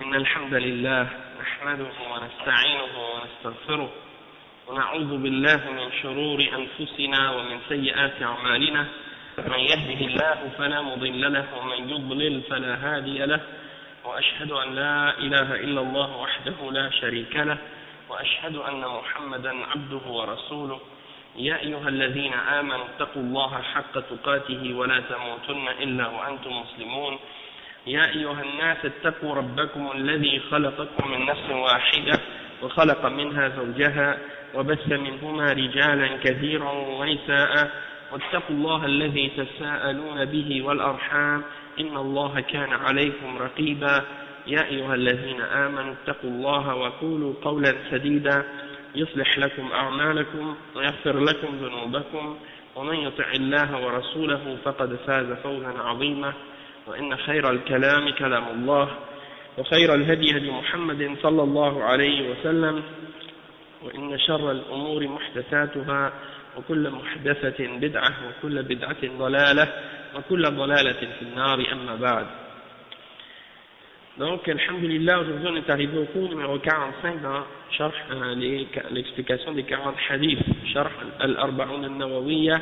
إن الحمد لله نحمده ونستعينه ونستغفره ونعوذ بالله من شرور أنفسنا ومن سيئات أعمالنا من يهده الله فلا مضل له ومن يضلل فلا هادي له وأشهد أن لا إله إلا الله وحده لا شريك له وأشهد أن محمدا عبده ورسوله يا أيها الذين آمنوا اتقوا الله حق تقاته ولا تموتن إلا وأنتم مسلمون يا أيها الناس اتقوا ربكم الذي خلقكم من نفس واحدة وخلق منها زوجها وبث منهما رجالا كثيرا ونساء واتقوا الله الذي تساءلون به والأرحام إن الله كان عليكم رقيبا يا أيها الذين آمنوا اتقوا الله وقولوا قولا سديدا يصلح لكم أعمالكم ويغفر لكم ذنوبكم ومن يطع الله ورسوله فقد فاز فوزا عظيما وإن خير الكلام كلام الله وخير الهدي هدي محمد صلى الله عليه وسلم وإن شر الأمور محدثاتها وكل محدثة بدعة وكل بدعة ضلالة وكل ضلالة في النار أما بعد. Donc, alhamdulillah, aujourd'hui on est arrivé au cours numéro 45 dans l'explication des 40 hadiths, Sharh al-Arba'un al-Nawawiyya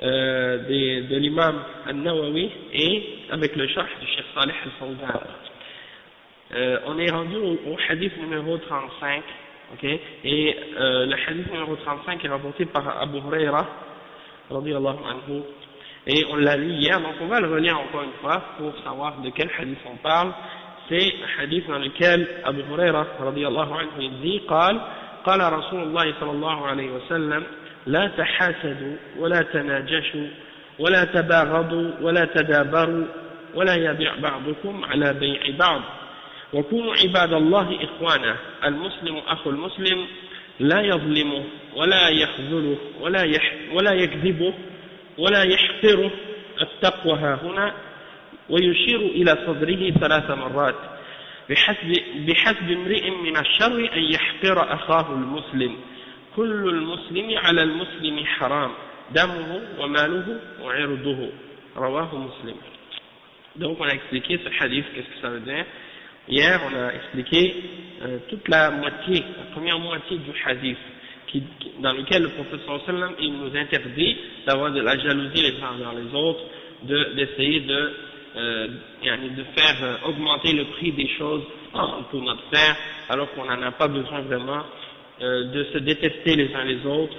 de l'imam al-Nawawi et avec le Sharh du Cheikh Salih al-Fawzan. On est rendu au hadith numéro 35, okay, et le hadith numéro 35 est rapporté par Abu Huraira, radiyallahu anhu. Et on l'a lu hier, donc on va le relire encore une fois pour savoir de quel hadith on parle. C'est un hadith dans lequel Abu Huraira radiyallahu anhu il dit قال رسول الله صلى الله عليه وسلم لا تحاسدوا ولا تناجشوا ولا تباغضوا ولا تدابروا ولا يبيع بعضكم على بيع بعض وكونوا عباد الله إخوانا المسلم أخو المسلم لا يظلمه ولا يخذله ولا يكذبه ولا يحقره التقوى ها هنا ويشير إلى صدره 3 مرات بحسب امرئ من الشر أن يحقر أخاه المسلم كل المسلم على المسلم حرام دمه وماله وعرضه رواه مسلم. Donc on a expliqué ce hadith, qu'est-ce que ça veut dire. Hier on a expliqué toute la première moitié du hadith dans lequel le prophète sallallahu alayhi wa sallam il nous interdit d'avoir de la jalousie les uns envers les autres, d'essayer de faire augmenter le prix des choses pour notre frère alors qu'on n'en a pas besoin vraiment, de se détester les uns les autres,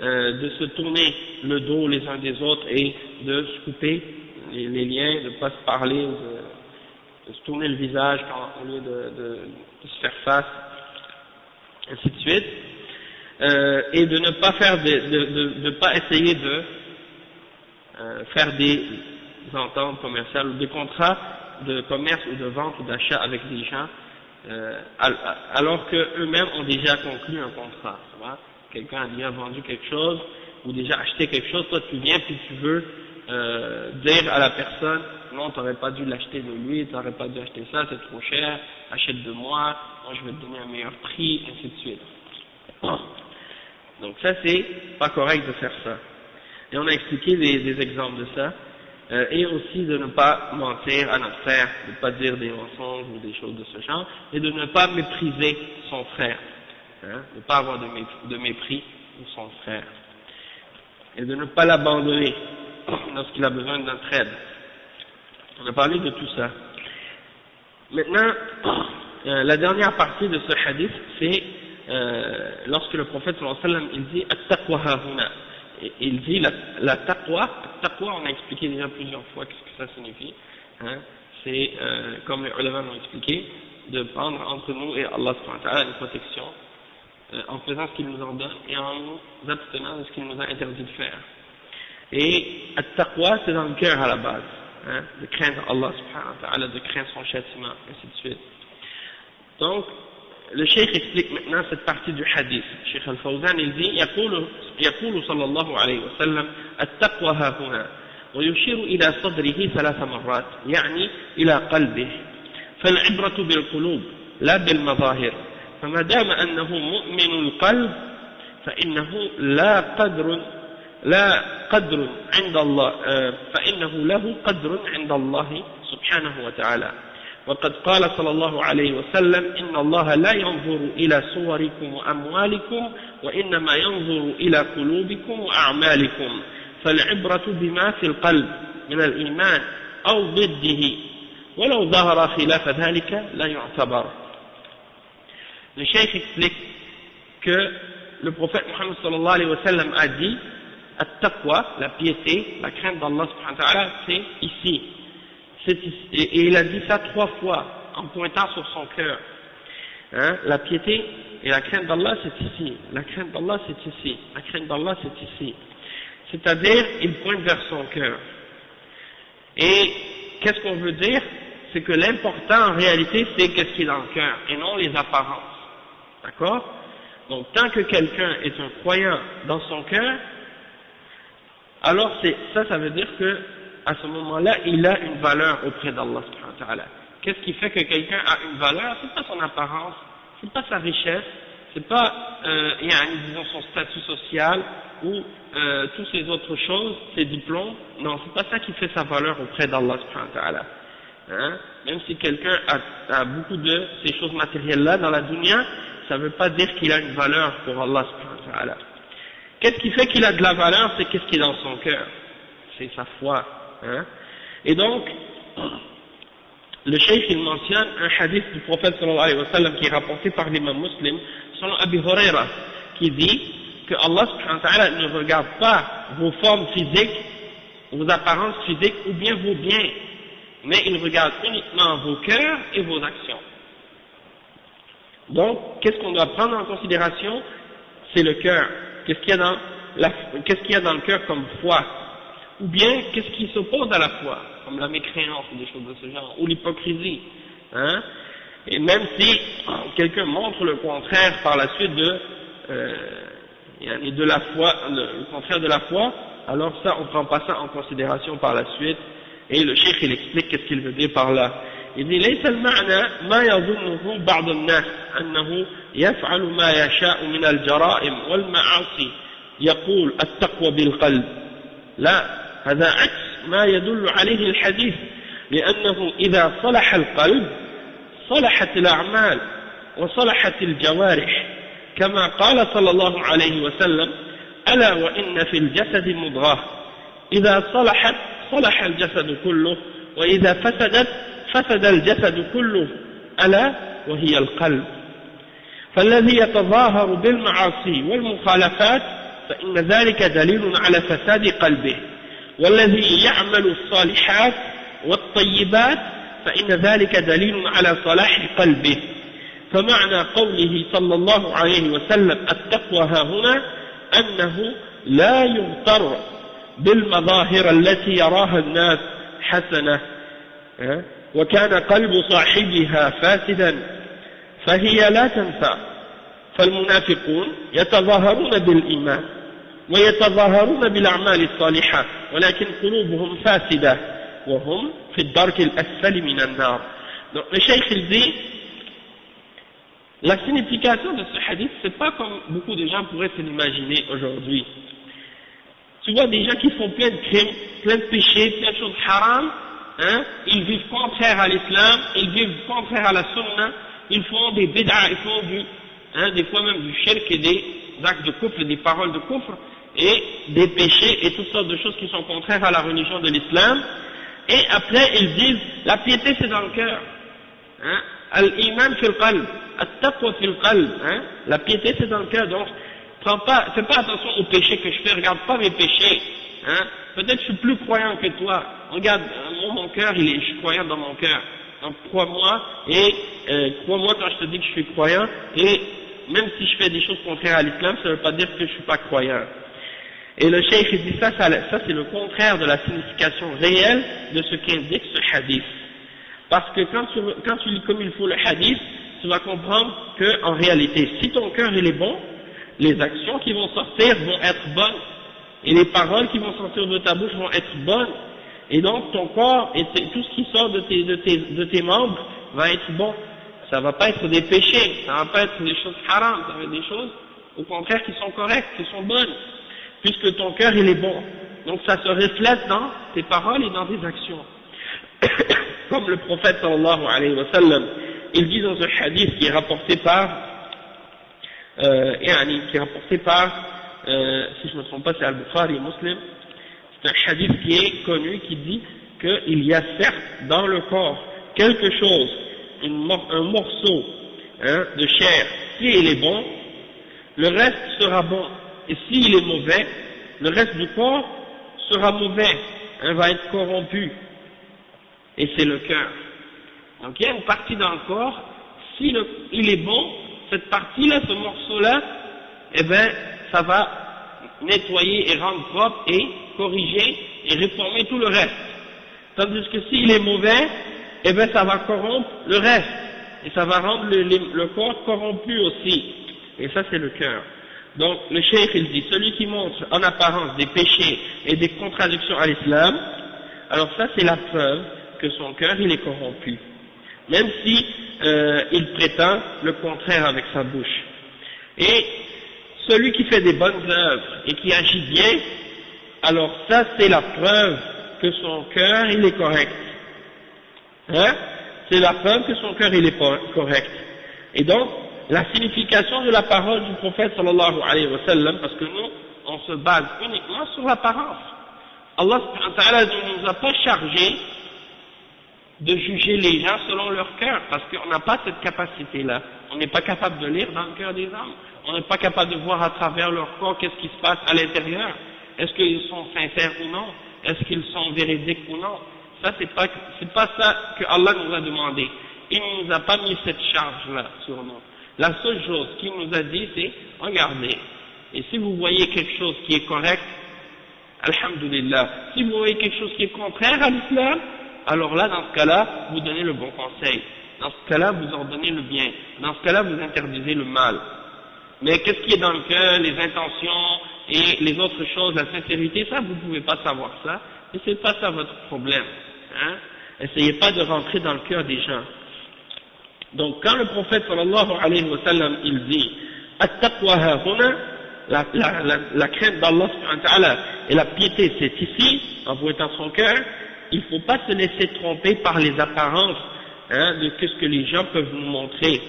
de se tourner le dos les uns des autres et de se couper les liens, de ne pas se parler, de se tourner le visage au lieu de se faire face, ainsi de suite. Et de ne pas faire de pas essayer de faire des ententes commerciales ou des contrats de commerce ou de vente ou d'achat avec des gens alors qu'eux-mêmes ont déjà conclu un contrat. Quelqu'un a déjà vendu quelque chose ou déjà acheté quelque chose, toi tu viens puis tu veux dire à la personne non, tu n'aurais pas dû l'acheter de lui, tu n'aurais pas dû acheter ça, c'est trop cher, achète de moi je vais te donner un meilleur prix, ainsi de suite. Donc ça c'est pas correct de faire ça. Et on a expliqué des exemples de ça, et aussi de ne pas mentir à notre frère, de ne pas dire des mensonges ou des choses de ce genre, et de ne pas mépriser son frère, de ne pas avoir de mépris pour son frère, et de ne pas l'abandonner lorsqu'il a besoin de notre aide. On a parlé de tout ça. Maintenant, la dernière partie de ce hadith, c'est lorsque le prophète sallallahu alayhi wa sallam il dit at-taqwa hahuna, il dit la taqwa, on a expliqué déjà plusieurs fois qu'est-ce que ça signifie, c'est comme les ulama l'ont expliqué, de prendre entre nous et Allah subhanahu wa ta'ala une protection en faisant ce qu'il nous ordonne et en nous abstenant de ce qu'il nous a interdit de faire. Et at-taqwa c'est dans le cœur à la base, de craindre Allah subhanahu wa ta'ala, de craindre son châtiment, ainsi de suite. Donc le cheikh explique maintenant cette partie du hadith. Cheikh al-Fawzan il dit يقول صلى الله عليه وسلم التقوى ها هنا ويشير إلى صدره 3 مرات يعني إلى قلبه فالعبرة بالقلوب لا بالمظاهر فما دام أنه مؤمن القلب فإنه لا قدر عند الله فإنه له قدر عند الله سبحانه وتعالى وقد قال صلى الله عليه وسلم إن الله لا ينظر إلى صوركم وأموالكم وإنما ينظر إلى قلوبكم وأعمالكم فالعبرة بما في القلب من الإيمان أو ضده ولو ظهر خلاف ذلك لا يعتبر. Le cheikh explique que le prophète Mohammed sallallahu alayhi wa sallam a dit at-taqwa, la piété, la crainte d'Allah subhanahu wa ta'ala, c'est ici. Et il a dit ça 3 fois en pointant sur son cœur. Hein? La piété et la crainte d'Allah c'est ici. La crainte d'Allah c'est ici. La crainte d'Allah c'est ici. C'est-à-dire, il pointe vers son cœur. Et qu'est-ce qu'on veut dire? C'est que l'important en réalité c'est qu'est-ce qui est dans le cœur et non les apparences. D'accord? Donc tant que quelqu'un est un croyant dans son cœur, alors ça veut dire que à ce moment-là, il a une valeur auprès d'Allah subhanahu wa ta'ala. Qu'est-ce qui fait que quelqu'un a une valeur? C'est pas son apparence, c'est pas sa richesse, c'est pas disons son statut social ou toutes ces autres choses, ses diplômes. Non, c'est pas ça qui fait sa valeur auprès d'Allah subhanahu wa ta'ala. Hein? Même si quelqu'un a beaucoup de ces choses matérielles-là dans la dunya, ça ne veut pas dire qu'il a une valeur pour Allah subhanahu wa ta'ala. Qu'est-ce qui fait qu'il a de la valeur? C'est qu'est-ce qui est dans son cœur, c'est sa foi. Hein? Et donc, le cheikh il mentionne un hadith du prophète sallallahu alayhi wa sallam qui est rapporté par l'imam Muslim, selon Abi Huraira, qui dit que Allah subhanahu wa ta'ala ne regarde pas vos formes physiques, vos apparences physiques ou bien vos biens, mais il regarde uniquement vos cœurs et vos actions. Donc, qu'est-ce qu'on doit prendre en considération? C'est le cœur. Qu'est-ce qu'il y a dans le cœur comme foi? Ou bien, qu'est-ce qui s'oppose à la foi? Comme la mécréance ou des choses de ce genre, ou l'hypocrisie. Hein? Et même si quelqu'un montre le contraire par la suite de la foi, le contraire de la foi, alors ça, on ne prend pas ça en considération par la suite. Et le cheikh, il explique qu'est-ce qu'il veut dire par là. Il dit ليس المعنى ما يظنه بعض الناس أنه يفعل ما يشاء من الجرائم والمعاصي يقول التقوى بالقلب. لا، هذا عكس ما يدل عليه الحديث، لأنه إذا صلح القلب صلحت الأعمال وصلحت الجوارح، كما قال صلى الله عليه وسلم ألا وإن في الجسد مضغة إذا صلحت صلح الجسد كله وإذا فسدت فسد الجسد كله ألا وهي القلب. فالذي يتظاهر بالمعاصي والمخالفات فإن ذلك دليل على فساد قلبه، والذي يعمل الصالحات والطيبات فإن ذلك دليل على صلاح قلبه. فمعنى قوله صلى الله عليه وسلم التقوى ها هنا أنه لا يغتر بالمظاهر التي يراها الناس حسنة وكان قلب صاحبها فاسدا فهي لا تنفع. فالمنافقون يتظاهرون بالإيمان ويتظاهرون بالأعمال الصالحة ولكن قلوبهم فاسدة وهم في الدرك الأسفل من النار. Donc le cheikh il dit la signification de ce hadith, c'est pas comme beaucoup de gens pourraient se l'imaginer aujourd'hui. Tu vois des gens qui font plein de crimes, plein de péchés, plein de choses haram, hein, ils vivent contraire à l'islam, ils vivent contraire à la sunna, ils font des bid'a, ils font des fois même du shirk et des actes de kufr, des paroles de kufr, et des péchés et toutes sortes de choses qui sont contraires à la religion de l'islam, et après ils disent, la piété c'est dans le cœur, hein, al-iman fil qalb, at-taqwa fil qalb, hein, la piété c'est dans le cœur, donc fais pas attention aux péchés que je fais, regarde pas mes péchés, hein, peut-être je suis plus croyant que toi, regarde, mon cœur, je suis croyant dans mon cœur, donc crois-moi, et crois-moi quand je te dis que je suis croyant, et même si je fais des choses contraires à l'islam, ça ne veut pas dire que je suis pas croyant. Et le cheikh dit ça c'est le contraire de la signification réelle de ce qu'indique ce hadith. Parce que quand tu lis comme il faut le hadith, tu vas comprendre que en réalité, si ton cœur il est bon, les actions qui vont sortir vont être bonnes, et les paroles qui vont sortir de ta bouche vont être bonnes, et donc ton corps et tout ce qui sort de tes membres va être bon. Ça va pas être des péchés, ça va pas être des choses haram, ça va être des choses au contraire qui sont correctes, qui sont bonnes, puisque ton cœur il est bon. Donc ça se reflète dans tes paroles et dans tes actions. comme le prophète sallallahu alayhi wa sallam, il dit dans un hadith qui est rapporté par, si je ne me trompe pas, c'est Al-Bukhari Muslim, c'est un hadith qui est connu qui dit qu'il y a certes dans le corps quelque chose, un morceau de chair, s'il est bon, le reste sera bon, et s'il est mauvais, le reste du corps sera mauvais, va être corrompu, et c'est le cœur. Donc il y a une partie dans le corps, si il est bon, cette partie-là, ce morceau-là, eh bien, ça va nettoyer et rendre propre et corriger et réformer tout le reste. Tandis que s'il est mauvais, eh bien, ça va corrompre le reste, et ça va rendre le corps corrompu aussi. Et ça, c'est le cœur. Donc, le cheikh, il dit, celui qui montre en apparence des péchés et des contradictions à l'islam, alors ça, c'est la preuve que son cœur, il est corrompu. Même si il prétend le contraire avec sa bouche. Et celui qui fait des bonnes œuvres et qui agit bien, alors ça, c'est la preuve que son cœur, il est correct. C'est la preuve que son cœur, il est correct. Et donc, la signification de la parole du prophète sallallahu alayhi wa sallam, parce que nous, on se base uniquement sur l'apparence. Allah subhanahu wa ta'ala ne nous a pas chargé de juger les gens selon leur cœur, parce qu'on n'a pas cette capacité-là. On n'est pas capable de lire dans le cœur des hommes. On n'est pas capable de voir à travers leur corps qu'est-ce qui se passe à l'intérieur. Est-ce qu'ils sont sincères ou non? Est-ce qu'ils sont véridiques ou non? Ça, c'est pas ça que Allah nous a demandé. Il ne nous a pas mis cette charge-là sur nous. La seule chose qu'il nous a dit, c'est, regardez, et si vous voyez quelque chose qui est correct, alhamdulillah, si vous voyez quelque chose qui est contraire à l'islam, alors là, dans ce cas-là, vous donnez le bon conseil. Dans ce cas-là, vous ordonnez le bien. Dans ce cas-là, vous interdisez le mal. Mais qu'est-ce qui est dans le cœur, les intentions et les autres choses, la sincérité, ça, vous ne pouvez pas savoir ça. Et c'est pas ça votre problème. Essayez pas de rentrer dans le cœur des gens. Donc, quand le prophète sallallahu alayhi wa sallam, il dit « At-taqwa hahuna » la crainte d'Allah subhanahu wa ta'ala et la piété, c'est ici, en vouant son cœur, il ne faut pas se laisser tromper par les apparences de ce que les gens peuvent nous montrer,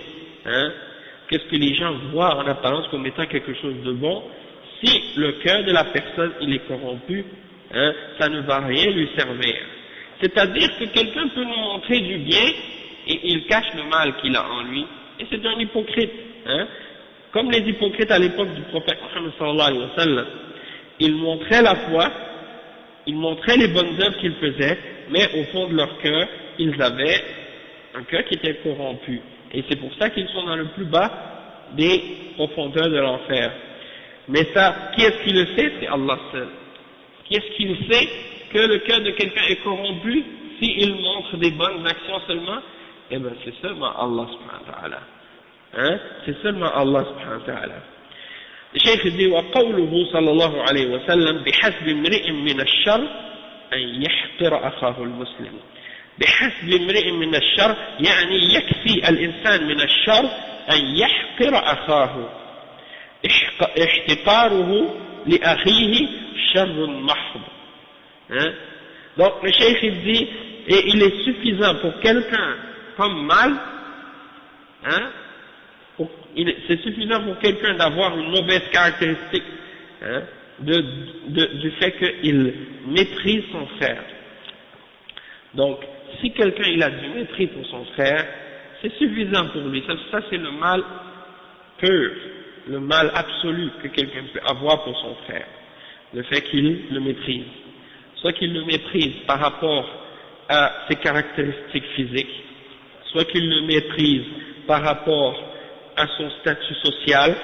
qu'est-ce que les gens voient en apparence comme étant quelque chose de bon. Si le cœur de la personne il est corrompu, ça ne va rien lui servir. C'est-à-dire que quelqu'un peut nous montrer du bien et il cache le mal qu'il a en lui, et c'est un hypocrite. Comme les hypocrites à l'époque du prophète Muhammad sallallahu alayhi wa sallam, ils montraient la foi, ils montraient les bonnes œuvres qu'ils faisaient, mais au fond de leur cœur, ils avaient un cœur qui était corrompu. Et c'est pour ça qu'ils sont dans le plus bas des profondeurs de l'enfer. Mais ça, qui est-ce qui le sait? C'est Allah seul. Qui est-ce qui le sait que le cœur de quelqu'un est corrompu s'il montre des bonnes actions seulement? Eh bien, c'est seulement Allah subhanahu wa ta'ala. C'est seulement Allah subhanahu wa ta'ala. الشيخ dit وقوله صلى الله عليه وسلم بحسب امرئ من الشر أن يحقر أخاه المسلم. بحسب امرئ من الشر يعني يكفي الإنسان من الشر أن يحقر أخاه. احتقاره لأخيه شر محض. Donc le cheikh dit et il est suffisant pour quelqu'un comme mal, c'est suffisant pour quelqu'un d'avoir une mauvaise caractéristique du fait qu'il méprise son frère. Donc, si quelqu'un il a du mépris pour son frère, c'est suffisant pour lui. Ça c'est le mal pur, le mal absolu que quelqu'un peut avoir pour son frère. Le fait qu'il le méprise. Soit qu'il le méprise par rapport à ses caractéristiques physiques, soit qu'il le méprise par rapport à son statut social,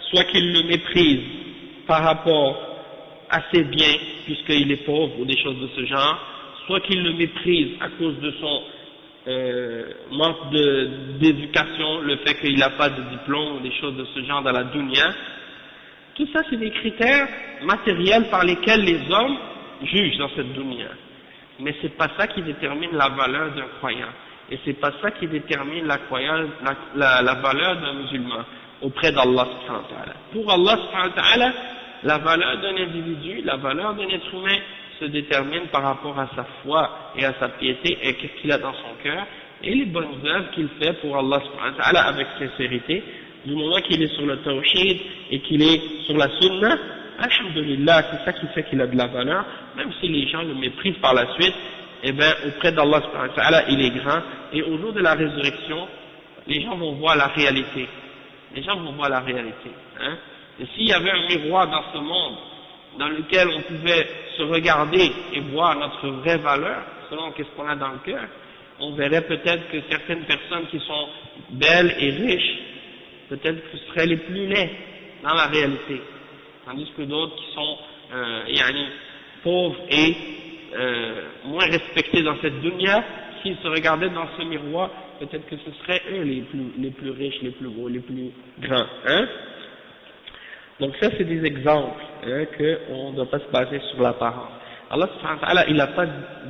soit qu'il le méprise par rapport à ses biens, puisqu'il est pauvre ou des choses de ce genre, soit qu'il le méprise à cause de son manque d'éducation, le fait qu'il n'a pas de diplôme ou des choses de ce genre dans la dunya. Tout ça, c'est des critères matériels par lesquels les hommes jugent dans cette dunya. Mais c'est pas ça qui détermine la valeur d'un croyant. Et c'est pas ça qui détermine la valeur d'un musulman auprès d'Allah subhanahu wa ta'ala. Pour Allah subhanahu wa ta'ala, la valeur d'un individu, la valeur d'un être humain, se détermine par rapport à sa foi et à sa piété et qu'est-ce qu'il a dans son cœur, et les bonnes œuvres qu'il fait pour Allah subhanahu wa ta'ala avec sincérité, du moment qu'il est sur le tawhid et qu'il est sur la sunna, alhamdulillah, c'est ça qui fait qu'il a de la valeur, même si les gens le méprisent par la suite, eh bien, auprès d'Allah subhanahu wa ta'ala, il est grand, et au jour de la résurrection, les gens vont voir la réalité. Les gens vont voir la réalité. Hein. Et s'il y avait un miroir dans ce monde, dans lequel on pouvait se regarder et voir notre vraie valeur, selon qu'est-ce qu'on a dans le cœur, on verrait peut-être que certaines personnes qui sont belles et riches, peut-être que ce seraient les plus laids dans la réalité, tandis que d'autres qui sont pauvres et moins respectés dans cette dunya, s'ils se regardaient dans ce miroir, peut-être que ce seraient eux les plus riches, les plus gros, les plus grands. Hein? Donc ça c'est des exemples qu'on ne doit pas se baser sur l'apparence. Allah subhanahu wa ta'ala, il n'a pas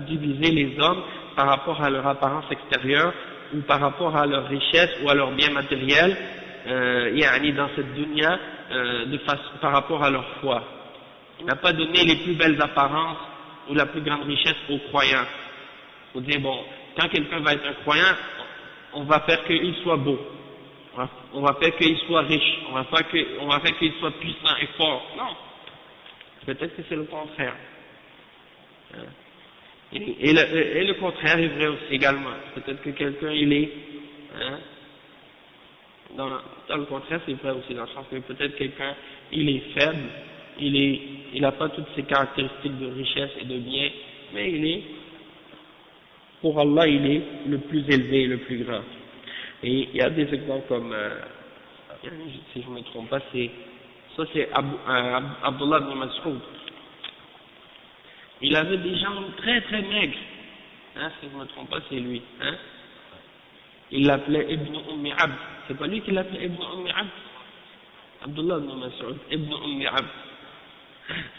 divisé les hommes par rapport à leur apparence extérieure ou par rapport à leur richesse ou à leur bien matériel, dans cette dunya, par rapport à leur foi. Il n'a pas donné les plus belles apparences ou la plus grande richesse aux croyants. Il faut dire, bon, quand quelqu'un va être un croyant, on va faire qu'il soit beau, on va faire qu'il soit riche, on va faire qu'il soit puissant et fort. Non, peut-être que c'est le contraire. Et le contraire est vrai aussi également. Peut-être que quelqu'un il est, dans le contraire c'est vrai aussi, dans le sens que peut-être quelqu'un il est faible, il n'a pas toutes ces caractéristiques de richesse et de bien, mais pour Allah il est le plus élevé et le plus grand. Et il y a des exemples comme, si je ne me trompe pas, c'est Abdullah ibn Mas'ud. Il avait des jambes très très maigres, si je ne me trompe pas c'est lui. Il l'appelait Ibn Ummi Abd. C'est pas lui qui l'appelait Ibn Ummi Abd? Abdullah ibn Mas'ud, Ibn Ummi Abd.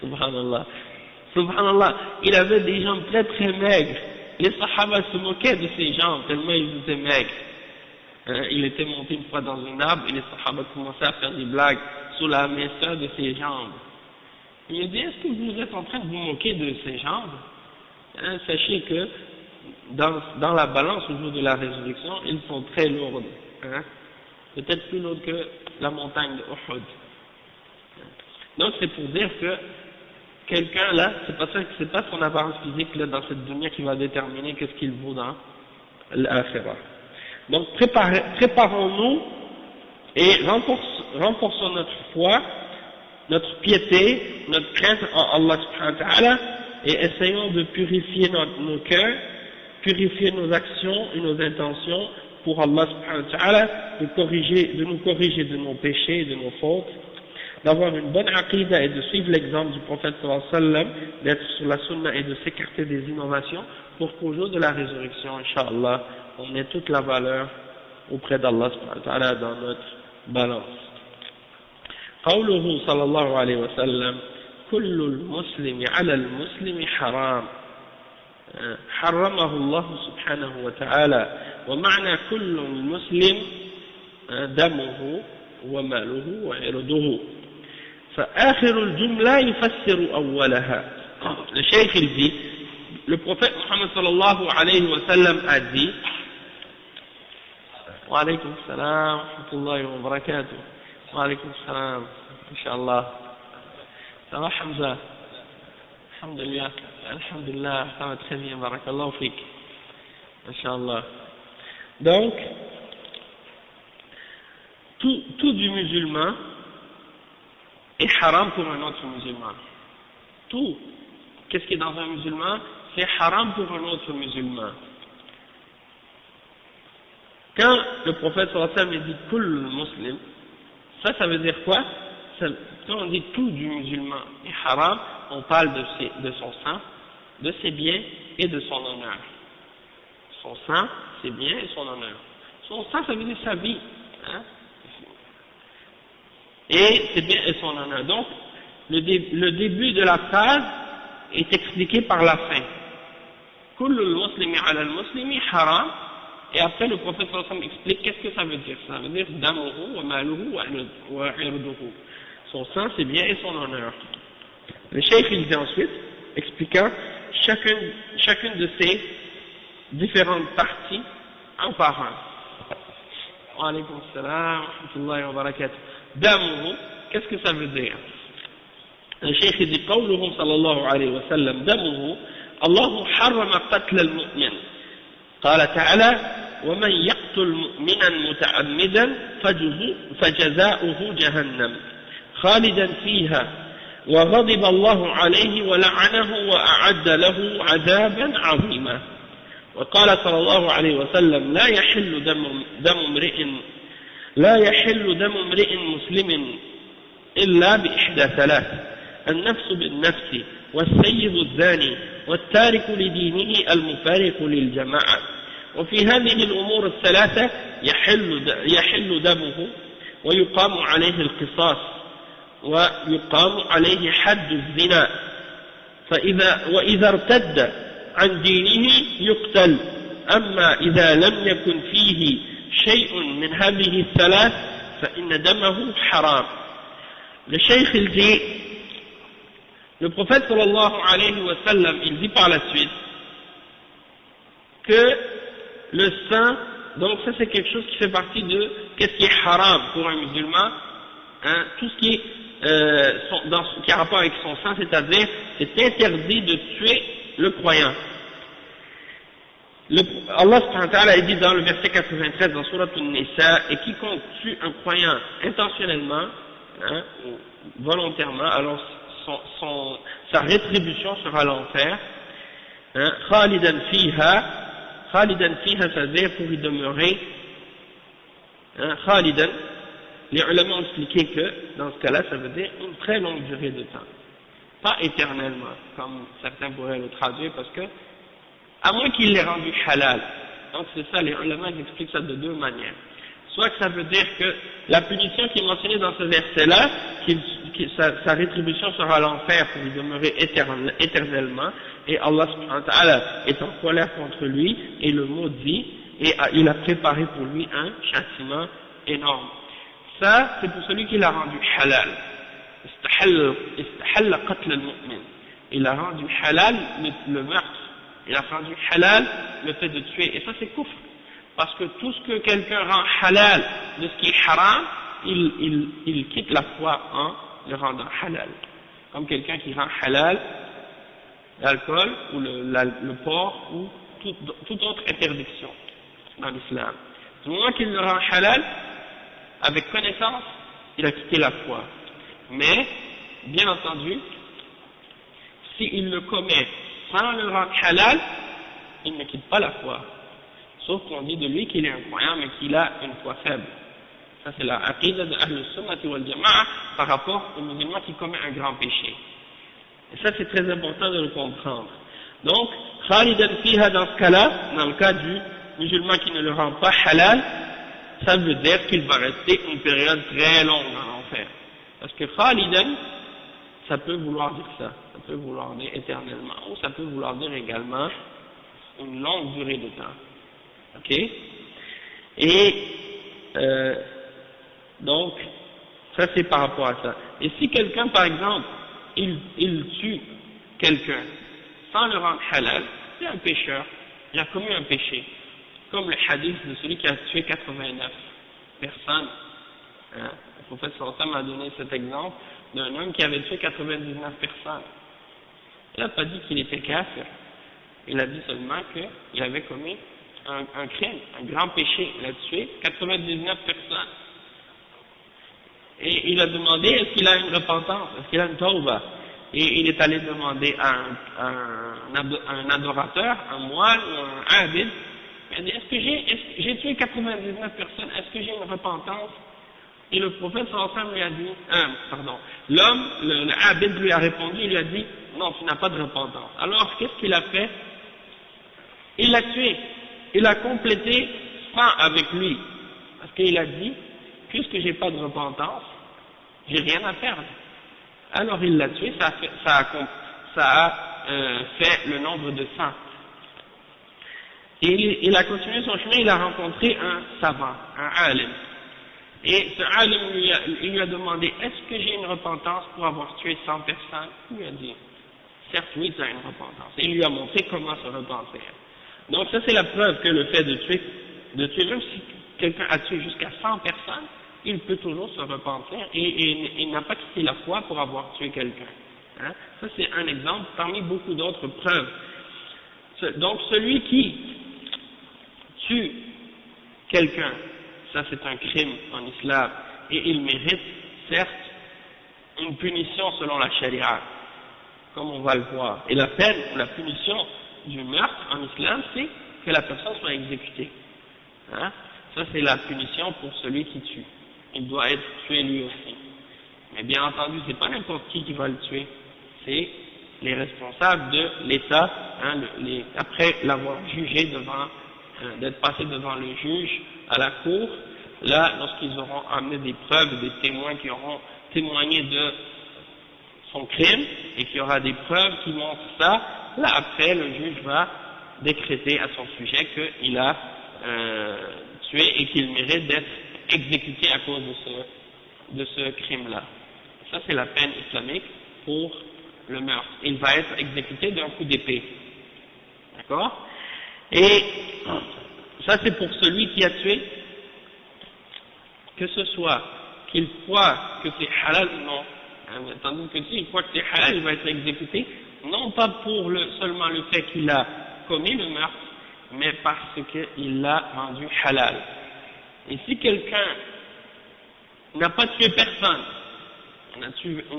Subhanallah. Subhanallah, il avait des jambes très très maigres. Les Sahaba se moquaient de ses jambes tellement ils étaient maigres. Il était monté une fois dans un arbre et les Sahaba commençaient à faire des blagues sur la minceur de ses jambes. Il a dit, est-ce que vous êtes en train de vous moquer de ces jambes? Sachez que dans la balance au jour de la résurrection, ils sont très lourdes. Peut-être plus lourdes que la montagne de Uhud. Donc c'est pour dire que quelqu'un là, c'est pas son apparence physique là, dans cette dunya qui va déterminer qu'est-ce qu'il vaut dans l'akhirah. Donc préparons-nous et renforçons notre foi, notre piété, notre crainte en Allah subhanahu wa ta'ala, et essayons de purifier nos cœurs, purifier nos actions et nos intentions pour Allah subhanahu wa ta'ala, de nous corriger de nos péchés et de nos fautes, d'avoir une bonne aqidah et de suivre l'exemple du prophète sallallahu alayhi wa sallam, d'être sur la sunna et de s'écarter des innovations, pour qu'au jour de la résurrection, Inch'Allah, on ait toute la valeur auprès d'Allah subhanahu wa ta'ala dans notre balance. قوله صلى الله عليه وسلم كل المسلم على المسلم حرام حرمه الله سبحانه وتعالى ومعنى كل المسلم دمه وماله وعرضه فآخر الجملة يفسر أولها. Le cheikh il dit, le prophète Muhammad sallallahu alayhi wa sallam a dit, wa alaykum salam wa rahmatullahi wa barakatuh. Wa alaykum salam, Inch'Allah. Ça va Hamza? Alhamdulillah, alhamdulillah, ça va très bien, barakallahu fik. Inch'Allah. Donc, tout du musulman est haram pour un autre musulman. Tout, qu'est-ce qui est dans un musulman, c'est haram pour un autre musulman. Quand le prophète sallallahu alayhi wa sallam dit « Kull muslim », ça veut dire quoi? Quand on dit tout du musulman est haram, on parle de son sang, de ses biens et de son honneur. Son sang, ses biens et son honneur. Son sang, ça veut dire sa vie. Et ses biens et son honneur. Donc, le début de la phrase est expliqué par la fin. Kullul muslimi ala al-muslimi haram. Et après, le prophète sallallahu alayhi wa sallam explique qu'est-ce que ça veut dire. Ça veut dire damuhu wa maluhu wa irduhu. Son sang, ses biens et son honneur. Le cheikh il dit ensuite, expliquant chacune de ces différentes parties un par un. Wa alaykum assalam wa rahmatullahi wa barakatuh. Damuhu, qu'est-ce que ça veut dire? Le cheikh dit قوله صلى الله عليه وسلم دمه الله حرم قتل المؤمن قال تعالى ومن يقتل مؤمنا متعمدا فجزاؤه جهنم خالدا فيها وغضب الله عليه ولعنه وأعد له عذابا عظيما. وقال صلى الله عليه وسلم لا يحل دم امرئ مسلم إلا بإحدى ثلاث النفس بالنفس والسيب الزاني والتارك لدينه المفارق للجماعة. وفي هذه الأمور الثلاثة يحل دمه ويقام عليه القصاص ويقام عليه حد الزنا وإذا ارتد عن دينه يقتل. أما إذا لم يكن فيه شيء من هذه الثلاث فإن دمه حرام. Le cheikh il dit, le prophète sallallahu alayhi wa sallam, il dit par la suite que le sang, donc ça c'est quelque chose qui fait partie de qu'est-ce qui est haram pour un musulman, hein, tout ce qui est qui a rapport avec son sang, c'est-à-dire c'est interdit de tuer le croyant. Allah subhanahu wa ta'ala dit dans le verset 93 dans Surat An-Nisa, et quiconque tue un croyant intentionnellement, hein, ou volontairement, alors sa rétribution sera l'enfer. Hein, Khalidan fiha, c'est-à-dire pour y demeurer. Hein, Khalidan, les ulama ont expliqué que dans ce cas-là, ça veut dire une très longue durée de temps, pas éternellement, comme certains pourraient le traduire, parce que à moins qu'il l'ait rendu halal. Donc c'est ça, les ulama expliquent ça de deux manières. Soit que ça veut dire que la punition qui est mentionnée dans ce verset-là, sa rétribution sera l'enfer pour y demeurer éternellement, et Allah subhanahu wa ta'ala est en colère contre lui, et le maudit, et il a préparé pour lui un châtiment énorme. Ça, c'est pour celui qui l'a rendu halal. Istahalla qatl al-mu'min. Il a rendu halal le meurtre. Il a rendu halal le fait de tuer. Et ça, c'est kufr. Parce que tout ce que quelqu'un rend halal de ce qui est haram, il quitte la foi en le rendant halal. Comme quelqu'un qui rend halal l'alcool ou le porc ou toute autre interdiction dans l'islam. Du moment qu'il le rend halal, avec connaissance, il a quitté la foi. Mais, bien entendu, s'il le commet sans le rendre halal, il ne quitte pas la foi. Sauf qu'on dit de lui qu'il est un croyant, mais qu'il a une foi faible. Ça, c'est la aqidah de Ahl Sunnati wal Jama'a par rapport au musulman qui commet un grand péché. Et ça, c'est très important de le comprendre. Donc, Khalidan fiha dans ce cas-là, dans le cas du musulman qui ne le rend pas halal, ça veut dire qu'il va rester une période très longue en enfer. Parce que Khalidan, ça peut vouloir dire ça. Ça peut vouloir dire éternellement, ou ça peut vouloir dire également une longue durée de temps. Ok? Et donc, ça c'est par rapport à ça. Et si quelqu'un, par exemple, il tue quelqu'un sans le rendre halal, c'est un pécheur, il a commis un péché. Comme le hadith de celui qui a tué 89 personnes. Hein? Le prophète sallallahu a donné cet exemple d'un homme qui avait tué 99 personnes. Il n'a pas dit qu'il était kafir. Il a dit seulement qu'il avait commis un crime, un grand péché. Il a tué 99 personnes. Et il a demandé est-ce qu'il a une repentance, est-ce qu'il a une tauba. Et il est allé demander à un adorateur, un moine ou un abid. Il a dit est-ce que j'ai tué 99 personnes, est-ce que j'ai une repentance? Et le prophète sallallahu lui a dit, l'homme, le abid lui a répondu, il lui a dit non, tu n'as pas de repentance. Alors qu'est-ce qu'il a fait? Il l'a tué, il a complété 100 avec lui, parce qu'il a dit puisque j'ai pas de repentance, j'ai rien à perdre. Alors il l'a tué, ça a fait le nombre de 100. Et il a continué son chemin, il a rencontré un savant, un alim. Et ce alim il lui a demandé est-ce que j'ai une repentance pour avoir tué 100 personnes? Il lui a dit certes oui, tu as une repentance. Et il lui a montré comment se repentir. Donc ça c'est la preuve que le fait de tuer, même si quelqu'un a tué jusqu'à 100 personnes, il peut toujours se repentir et il n'a pas quitté la foi pour avoir tué quelqu'un. Hein? Ça c'est un exemple parmi beaucoup d'autres preuves. Donc celui qui tue quelqu'un, ça c'est un crime en islam, et il mérite certes une punition selon la charia, comme on va le voir. Et la peine ou la punition du meurtre en islam, c'est que la personne soit exécutée. Hein? Ça c'est la punition pour celui qui tue. Il doit être tué lui aussi. Mais bien entendu, c'est pas n'importe qui va le tuer. C'est les responsables de l'État, hein, après l'avoir jugé devant, d'être passé devant le juge à la cour, là, lorsqu'ils auront amené des preuves, des témoins qui auront témoigné de son crime, et qu'il y aura des preuves qui montrent ça, là après le juge va décréter à son sujet qu'il a tué et qu'il mérite d'être exécuté à cause de ce crime-là. Ça c'est la peine islamique pour le meurtre. Il va être exécuté d'un coup d'épée. D'accord? Et ça c'est pour celui qui a tué, que ce soit qu'il croit que c'est halal ou non. Tandis que s'il croit que c'est halal, il va être exécuté, non pas pour seulement le fait qu'il a commis le meurtre, mais parce qu'il l'a rendu halal. Et si quelqu'un n'a pas tué personne, il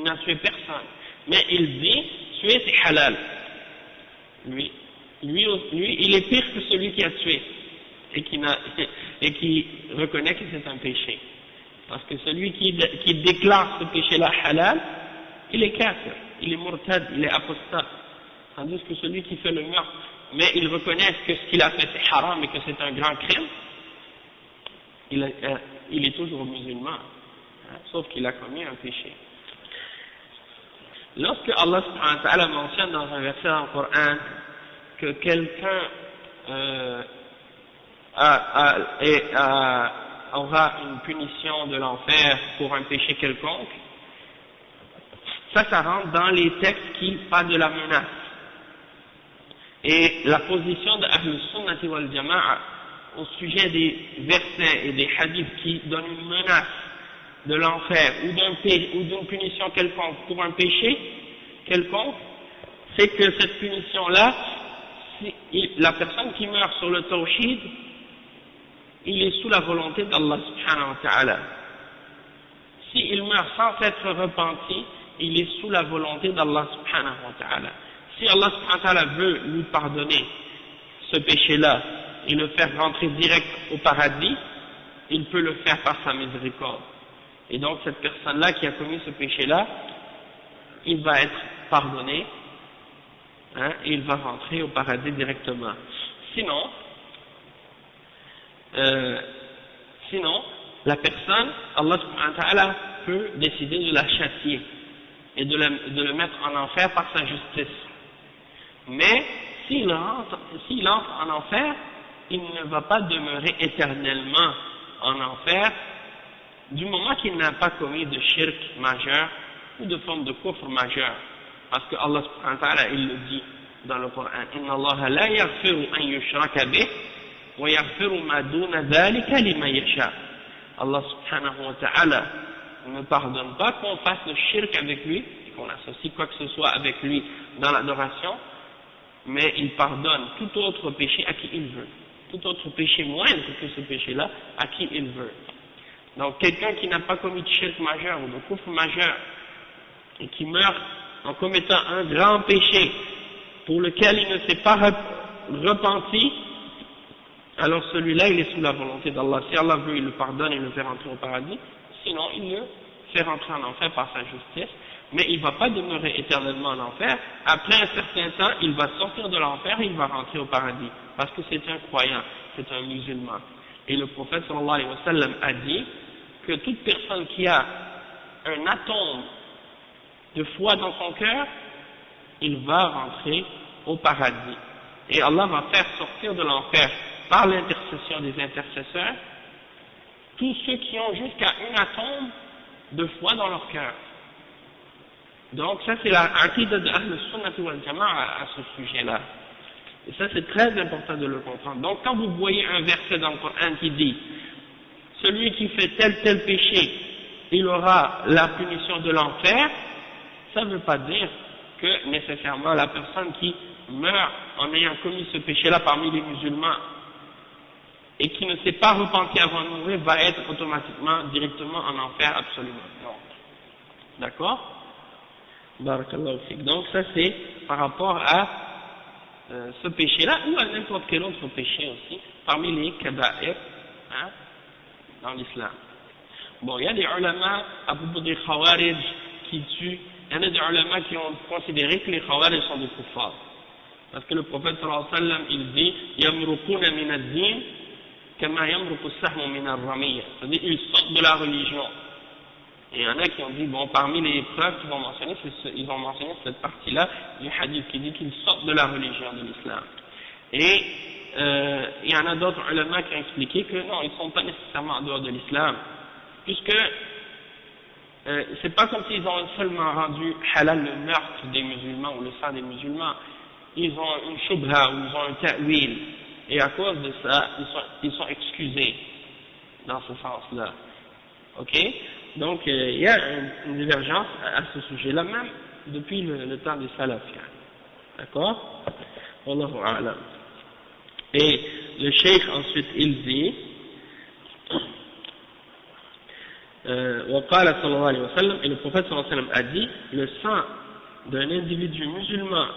n'a tué personne, mais il dit tuer c'est halal, lui il est pire que celui qui a tué et qui reconnaît que c'est un péché. Parce que celui qui déclare ce péché-là halal, il est kafir, il est murtad, il est apostat. Tandis que celui qui fait le meurtre, mais il reconnaît que ce qu'il a fait c'est haram et que c'est un grand crime, il est toujours musulman, hein, sauf qu'il a commis un péché. Lorsque Allah subhanahu wa ta'ala mentionne dans un verset dans le Coran que quelqu'un aura une punition de l'enfer pour un péché quelconque, ça rentre dans les textes qui parlent de la menace. Et la position de Ahl Sunnati wal Jama'a au sujet des versets et des hadiths qui donnent une menace de l'enfer ou d'une punition quelconque pour un péché quelconque, c'est que cette punition-là, la personne qui meurt sur le tawhid, il est sous la volonté d'Allah subhanahu wa ta'ala. S'il meurt sans être repenti, il est sous la volonté d'Allah subhanahu wa ta'ala. Si Allah subhanahu wa ta'ala veut lui pardonner ce péché-là et le faire rentrer direct au paradis, il peut le faire par sa miséricorde. Et donc cette personne-là qui a commis ce péché-là, il va être pardonné, hein, et il va rentrer au paradis directement. Sinon, la personne, Allah subhanahu wa ta'ala peut décider de la châtier et de le mettre en enfer par sa justice. Mais s'il entre en enfer, il ne va pas demeurer éternellement en enfer du moment qu'il n'a pas commis de shirk majeur ou de forme de kufr majeur. Parce que Allah subhanahu wa ta'ala, il le dit dans le Coran, Inna Allah la yaghfiru an yushraka bih wa yaghfiru ma duna dhalika liman yasha. Allah subhanahu wa ta'ala ne pardonne pas qu'on fasse le shirk avec lui, qu'on associe quoi que ce soit avec lui dans l'adoration, mais il pardonne tout autre péché à qui il veut, tout autre péché moindre que ce péché-là à qui il veut. Donc quelqu'un qui n'a pas commis de shirk majeur ou de kufr majeur et qui meurt en commettant un grand péché pour lequel il ne s'est pas repenti, alors celui-là il est sous la volonté d'Allah. Si Allah veut, il le pardonne et le fait rentrer au paradis, sinon il le fait rentrer en enfer par sa justice, mais il ne va pas demeurer éternellement en enfer. Après un certain temps, il va sortir de l'enfer et il va rentrer au paradis, parce que c'est un croyant, c'est un musulman. Et le prophète sallallahu alayhi wa sallam a dit que toute personne qui a un atome de foi dans son cœur, il va rentrer au paradis. Et Allah va faire sortir de l'enfer par l'intercession des intercesseurs tous ceux qui ont jusqu'à un atome de foi dans leur cœur. Donc ça c'est la aqidah de Ahl Sunnah wal Jama'a à ce sujet-là. Et ça c'est très important de le comprendre. Donc quand vous voyez un verset dans le Coran qui dit « Celui qui fait tel péché, il aura la punition de l'enfer », ça ne veut pas dire que nécessairement la personne qui meurt en ayant commis ce péché-là parmi les musulmans et qui ne s'est pas repenti avant de mourir va être automatiquement, directement en enfer absolument. Non. D'accord? Barakallahu fik. Donc ça c'est par rapport à ce péché-là ou à n'importe quel autre péché aussi, parmi les kaba'ir hein, dans l'islam. Bon, il y a des ulama à propos des khawarij qui tuent, il y en a des ulama qui ont considéré que les khawarij sont des kuffars. Parce que le prophète sallallahu alayhi wa sallam, il dit « Yamrukuna min ad-din kama yamruku as-sahmu min ar-ramiyya » c'est-à-dire ils sortent de la religion. Et il y en a qui ont dit, bon, parmi les preuves qu'ils ont mentionnées, ils ont mentionné cette partie-là du hadith qui dit qu'ils sortent de la religion de l'islam. Et il y en a d'autres ulama qui ont expliqué que non, ils ne sont pas nécessairement en dehors de l'islam, puisque c'est pas comme s'ils ont seulement rendu halal le meurtre des musulmans ou le sang des musulmans, ils ont une shubha ou ils ont un ta'wil, et à cause de ça, ils sont excusés dans ce sens-là. Ok? Donc il y a une divergence à ce sujet-là même depuis le temps des salafis. D'accord? Wallahu a'lam. Et le cheikh ensuite il dit وقال صلى الله عليه وسلم, et le prophète صلى الله عليه وسلم a dit le sang d'un individu musulman.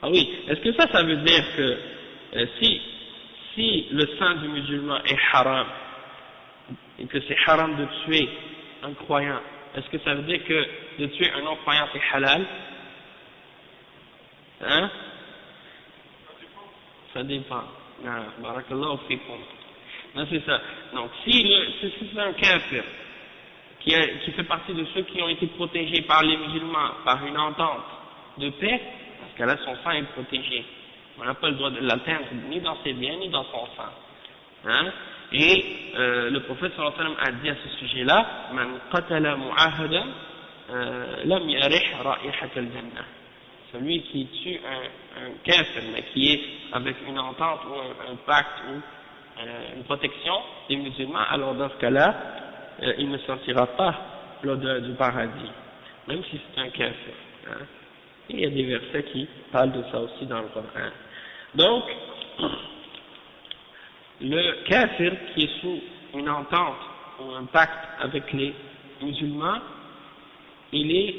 Ah oui, est-ce que ça veut dire que si le sang du musulman est haram et que c'est haram de tuer un croyant, est-ce que ça veut dire que de tuer un non-croyant c'est halal? Hein? Ça dépend. Barakallahu fikum. Non, c'est ça. Donc, si c'est un kafir qui fait partie de ceux qui ont été protégés par les musulmans par une entente de paix, parce que là son sang est protégé, on n'a pas le droit de l'atteindre ni dans ses biens ni dans son sang. Hein? Et le prophète sallallahu alayhi wa sallam a dit à ce sujet-là, man qatala mu'ahadan lam yarih ra'ihat al-jannah. Celui qui tue un kafir, mais qui est avec une entente ou un pacte ou une protection des musulmans, alors dans ce cas-là, il ne sentira pas l'odeur du paradis, même si c'est un kafir. Hein. Et il y a des versets qui parlent de ça aussi dans le Coran. Donc, le kafir qui est sous une entente ou un pacte avec les musulmans, il est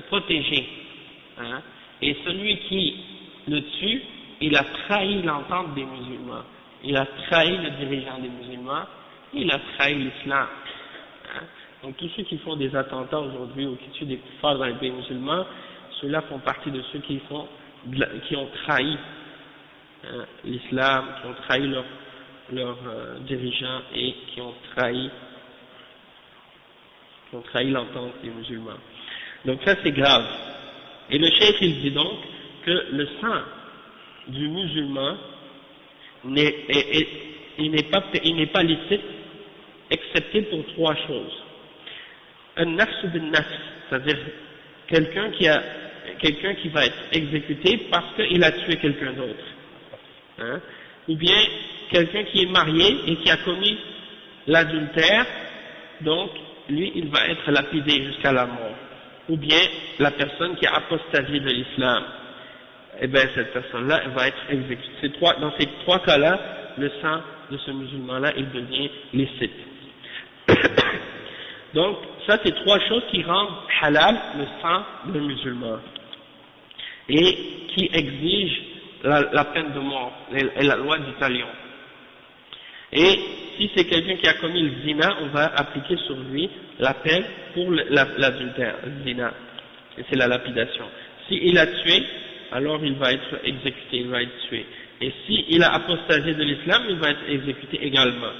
protégé. Hein, et celui qui le tue, il a trahi l'entente des musulmans, il a trahi le dirigeant des musulmans, il a trahi l'islam. Hein. Donc tous ceux qui font des attentats aujourd'hui ou qui tuent des kuffars dans les pays musulmans, ceux-là font partie de ceux qui ont trahi l'islam, qui ont trahi leurs dirigeants et qui ont trahi l'entente des musulmans. Donc ça c'est grave. Et le cheikh il dit donc que le sang du musulman il n'est pas licite excepté pour trois choses. Un nafs bin nafs, c'est-à-dire quelqu'un qui va être exécuté parce qu'il a tué quelqu'un d'autre. Hein? Ou bien quelqu'un qui est marié et qui a commis l'adultère, donc lui il va être lapidé jusqu'à la mort. Ou bien la personne qui a apostasié de l'islam, et bien cette personne-là va être exécutée. Dans ces trois cas-là, le sang de ce musulman-là, il devient licite. Donc, ça c'est trois choses qui rendent halal le sang d'un musulman et qui exigent la peine de mort, et la loi du talion. Et si c'est quelqu'un qui a commis le zina, on va appliquer sur lui la peine pour l'adultère, le zina, et c'est la lapidation. S'il a tué, alors il va être exécuté, il va être tué. Et s'il a apostasé de l'islam, il va être exécuté également.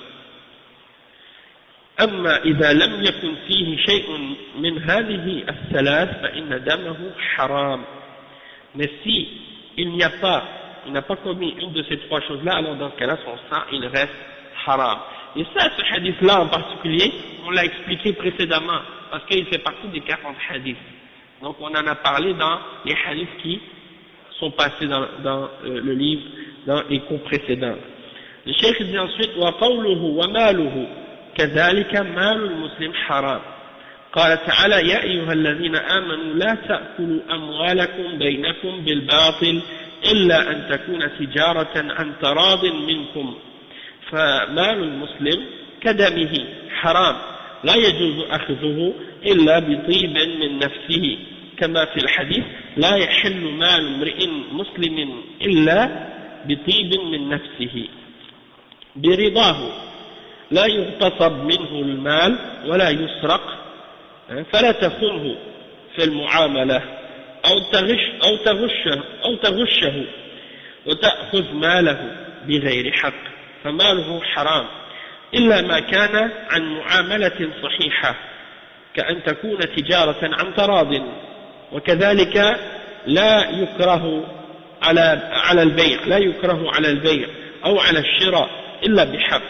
أما إذا لم يكن فيه شيء من هذه الثلاث فإن دمه حرام. Mais si il n'a pas commis une de ces trois choses-là, alors dans ce cas-là, son sang, il reste haram. Et ça, ce hadith-là en particulier, on l'a expliqué précédemment, parce qu'il fait partie des 40 hadiths Donc on en a parlé dans les hadiths qui sont passés dans le livre, dans les cours précédents. Le cheikh dit ensuite وقوله وماله كذلك مال المسلم حرام. قال تعالى يا أيها الذين آمنوا لا تأكلوا أموالكم بينكم بالباطل إلا أن تكون تجارة عن تراض منكم فمال المسلم كدمه حرام لا يجوز أخذه إلا بطيب من نفسه كما في الحديث لا يحل مال امرئ مسلم إلا بطيب من نفسه برضاه لا يغتصب منه المال ولا يسرق فلا تخنه في المعاملة أو تغشه وتأخذ ماله بغير حق فماله حرام إلا ما كان عن معاملة صحيحة كأن تكون تجارة عن تراض وكذلك لا يكره على البيع أو على الشراء إلا بحق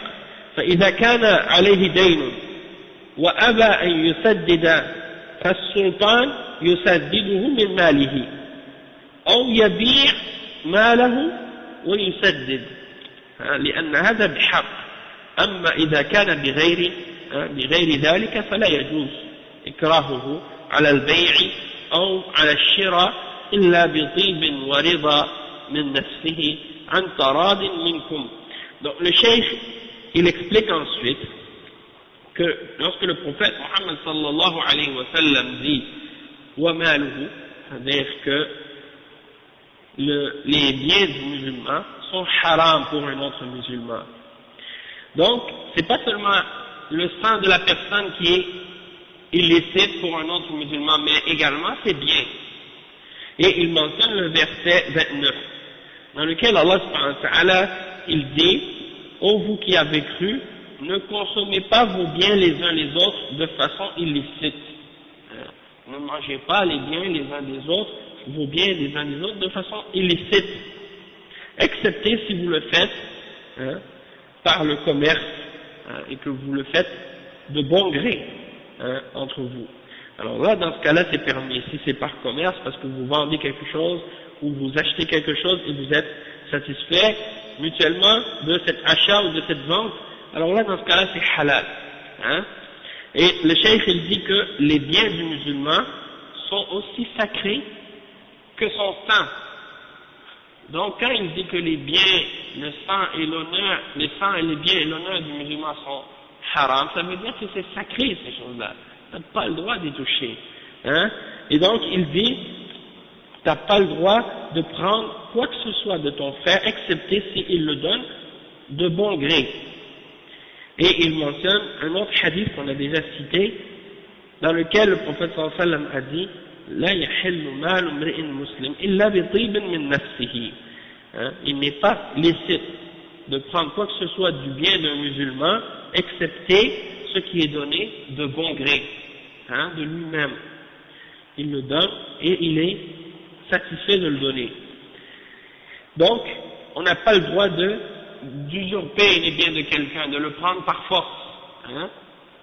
فإذا كان عليه دين وأبى أن يسدد فالسلطان يسدده من ماله أو يبيع ماله ويسدد لأن هذا بحق أما إذا كان بغير ذلك فلا يجوز إكراهه على البيع أو على الشراء إلا بطيب ورضا من نفسه عن تراض منكم. Donc le cheikh il explique ensuite que lorsque le prophète Mohammed sallallahu alayhi wa sallam dit wa maluhu, c'est-à-dire que les biens du musulman sont haram pour un autre musulman. Donc c'est pas seulement le sang de la personne qui est illicite pour un autre musulman, mais également ses biens. Et il mentionne le verset 29 dans lequel Allah subhanahu wa ta'ala il dit ô vous qui avez cru, ne consommez pas vos biens les uns les autres de façon illicite. Ne mangez pas les biens les uns des autres, vos biens les uns des autres de façon illicite, excepté si vous le faites par le commerce et que vous le faites de bon gré entre vous. Alors là, dans ce cas-là, c'est permis. Si c'est par commerce, parce que vous vendez quelque chose ou vous achetez quelque chose et vous êtes satisfait mutuellement de cet achat ou de cette vente, alors là, dans ce cas-là, c'est halal. Et le cheikh, il dit que les biens du musulman sont aussi sacrés que son sang. Donc, quand il dit que les biens, le sang et l'honneur, les sangs et les biens et l'honneur du musulman sont haram, ça veut dire que c'est sacré, ces choses-là. Tu n'as pas le droit d'y toucher. Et donc, il dit, tu n'as pas le droit de prendre quoi que ce soit de ton frère, excepté s'il le donne de bon gré. Et il mentionne un autre hadith qu'on a déjà cité, dans lequel le prophète sallallahu alayhi wa sallam a dit لا يحل مال امرئ مسلم إلا بطيب من نفسه. Il n'est pas licite de prendre quoi que ce soit du bien d'un musulman, excepté ce qui est donné de bon gré, de lui-même. Il le donne et il est satisfait de le donner. Donc, on n'a pas le droit d'usurper les biens de quelqu'un, de le prendre par force,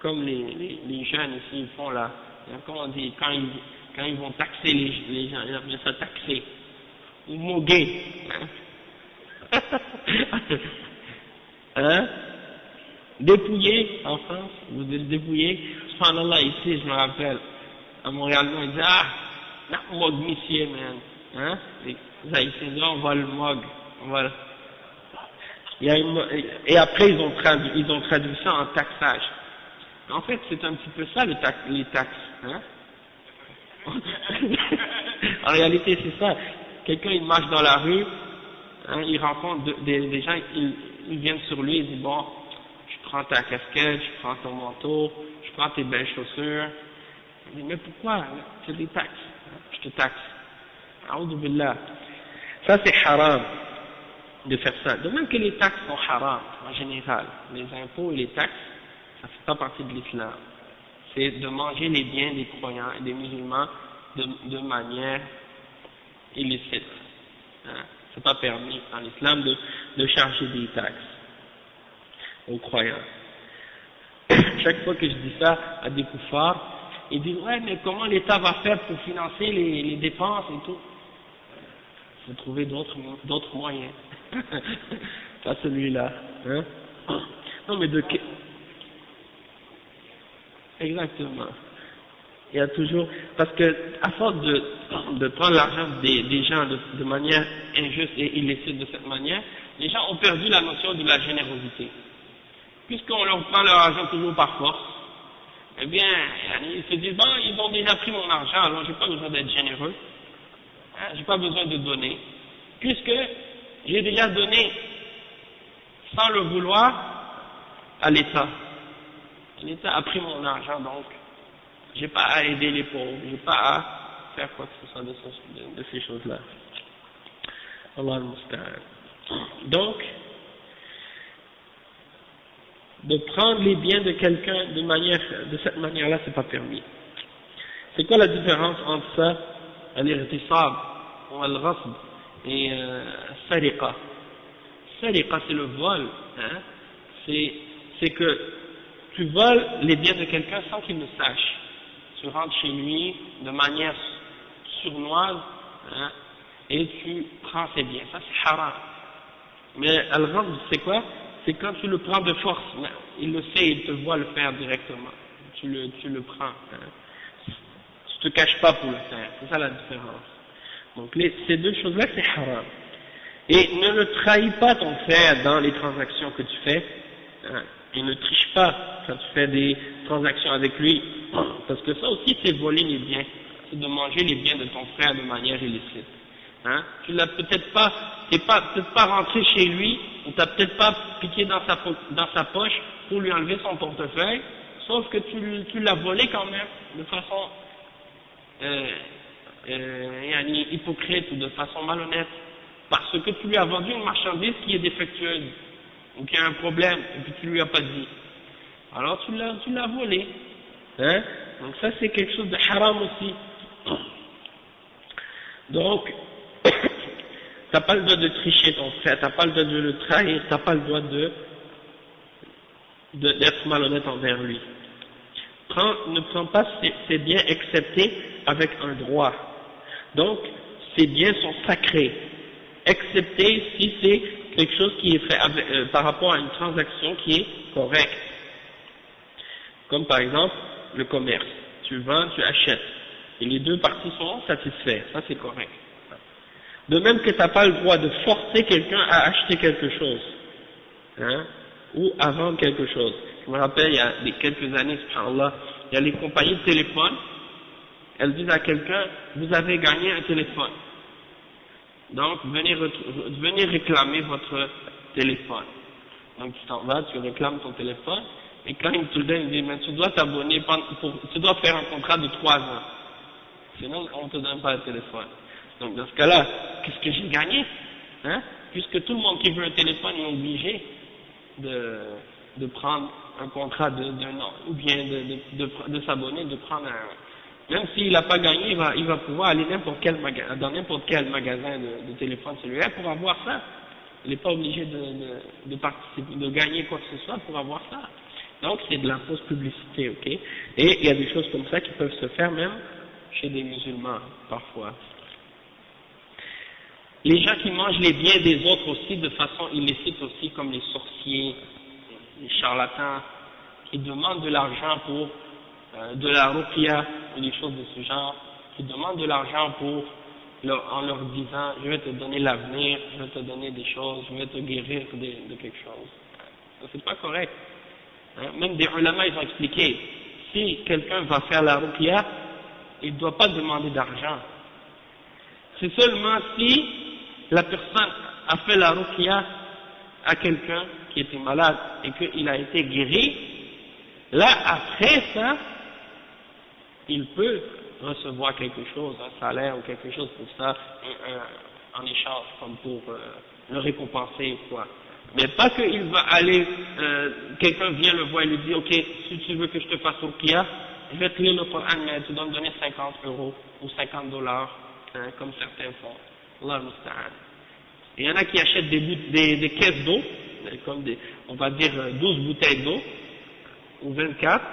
comme les jeunes ici ils font là, comment on dit, quand ils vont taxer les gens, ils appellent ça taxer, ou moguer, dépouiller en France, vous dites dépouiller, subhanallah ici je me rappelle, à Montréal, on dit ah, mog monsieur man, les Haïtiens disent on va le mog, on va le... Et après ils ont traduit ça en taxage. En fait c'est un petit peu ça les taxes, En réalité c'est ça, quelqu'un il marche dans la rue, il rencontre des gens, ils viennent sur lui, ils disent bon, je prends ta casquette, je prends ton manteau, je prends tes belles chaussures. Il dit mais pourquoi? C'est des taxes, je te taxe. A'oudhu billah. Ça c'est haram de faire ça. De même que les taxes sont haram en général, les impôts et les taxes, ça fait pas partie de l'islam. C'est de manger les biens des croyants et des musulmans de manière illicite. C'est pas permis dans l'islam de charger des taxes aux croyants. Chaque fois que je dis ça à des koufars, ils disent ouais, mais comment l'État va faire pour financer les dépenses et tout? Il faut trouver d'autres moyens. Pas celui-là. Hein? Non, mais exactement. Il y a toujours, parce que à force de prendre l'argent des gens de manière injuste et illicite de cette manière, les gens ont perdu la notion de la générosité. Puisqu'on leur prend leur argent toujours par force, eh bien, ils se disent, bon, ils ont déjà pris mon argent, alors j'ai pas besoin d'être généreux, hein, j'ai pas besoin de donner, puisque j'ai déjà donné sans le vouloir à l'État. L'État a pris mon argent, donc j'ai pas à aider les pauvres, j'ai pas à faire quoi que ce soit de ces choses-là. Allah al-Musta'an. Donc, de prendre les biens de quelqu'un de cette manière-là, c'est pas permis. C'est quoi la différence entre ça, al-irtisab, ou al-ghasb, et sariqa? Sariqa, c'est le vol, hein? C'est que tu voles les biens de quelqu'un sans qu'il ne sache. Tu rentres chez lui de manière sournoise, hein, et tu prends ses biens. Ça, c'est haram. Mais al-ghasb, c'est quoi? C'est quand tu le prends de force. Il le sait, il te voit le faire directement. Tu le prends. Hein. Tu te caches pas pour le faire. C'est ça la différence. Donc ces deux choses-là, c'est haram. Et ne le trahis pas ton frère dans les transactions que tu fais. Hein. Et ne triche pas quand tu fais des transactions avec lui. Parce que ça aussi, c'est voler les biens. C'est de manger les biens de ton frère de manière illicite. Hein? Tu l'as peut-être pas, peut-être pas rentré chez lui, ou t'as peut-être pas piqué dans sa poche pour lui enlever son portefeuille, sauf que tu l'as volé quand même, de façon hypocrite ou de façon malhonnête, parce que tu lui as vendu une marchandise qui est défectueuse, ou qui a un problème, et puis tu lui as pas dit. Alors tu l'as volé. Hein? Donc ça c'est quelque chose de haram aussi. Donc, t'as pas le droit de tricher ton frère, t'as pas le droit de le trahir, t'as pas le droit d'être malhonnête envers lui. Ne prends pas ces biens excepté avec un droit. Donc, ces biens sont sacrés, excepté si c'est quelque chose qui est fait par rapport à une transaction qui est correcte. Comme par exemple, le commerce. Tu vends, tu achètes. Et les deux parties sont satisfaites. Ça, c'est correct. De même que tu n'as pas le droit de forcer quelqu'un à acheter quelque chose, hein, ou à vendre quelque chose. Je me rappelle, il y a quelques années, subhanallah, il y a les compagnies de téléphone, elles disent à quelqu'un, vous avez gagné un téléphone. Donc, venez réclamer votre téléphone. Donc, tu t'en vas, tu réclames ton téléphone, et quand ils te le donnent, ils disent, mais tu dois t'abonner, tu dois faire un contrat de 3 ans. Sinon, on ne te donne pas le téléphone. Donc, dans ce cas-là, qu'est-ce que j'ai gagné, hein? Puisque tout le monde qui veut un téléphone est obligé de prendre un contrat d'un an, ou bien de s'abonner, de prendre un... Même s'il n'a pas gagné, il va pouvoir aller dans n'importe quel magasin de téléphone cellulaire pour avoir ça. Il n'est pas obligé de participer, de gagner quoi que ce soit pour avoir ça. Donc, c'est de la fausse publicité, ok? Et il y a des choses comme ça qui peuvent se faire même chez des musulmans, parfois. Les gens qui mangent les biens des autres aussi de façon illicite aussi, comme les sorciers, les charlatans, qui demandent de l'argent pour de la ruqya ou des choses de ce genre, qui demandent de l'argent en leur disant je vais te donner l'avenir, je vais te donner des choses, je vais te guérir de quelque chose. C'est pas correct. Hein? Même des ulama, ils ont expliqué, si quelqu'un va faire la ruqya, il ne doit pas demander d'argent. C'est seulement si la personne a fait la ruqya à quelqu'un qui était malade et qu'il a été guéri, là, après ça, il peut recevoir quelque chose, un salaire ou quelque chose pour ça, en échange, comme pour le récompenser ou quoi. Mais pas qu'il va aller, quelqu'un vient le voir et lui dit, ok, si tu veux que je te fasse ruqya, je vais te lire le Coran, mais tu dois me donner 50 € ou 50 $, hein, comme certains font. Allah musta'an. Il y en a qui achètent des caisses d'eau, comme on va dire 12 bouteilles d'eau, ou 24,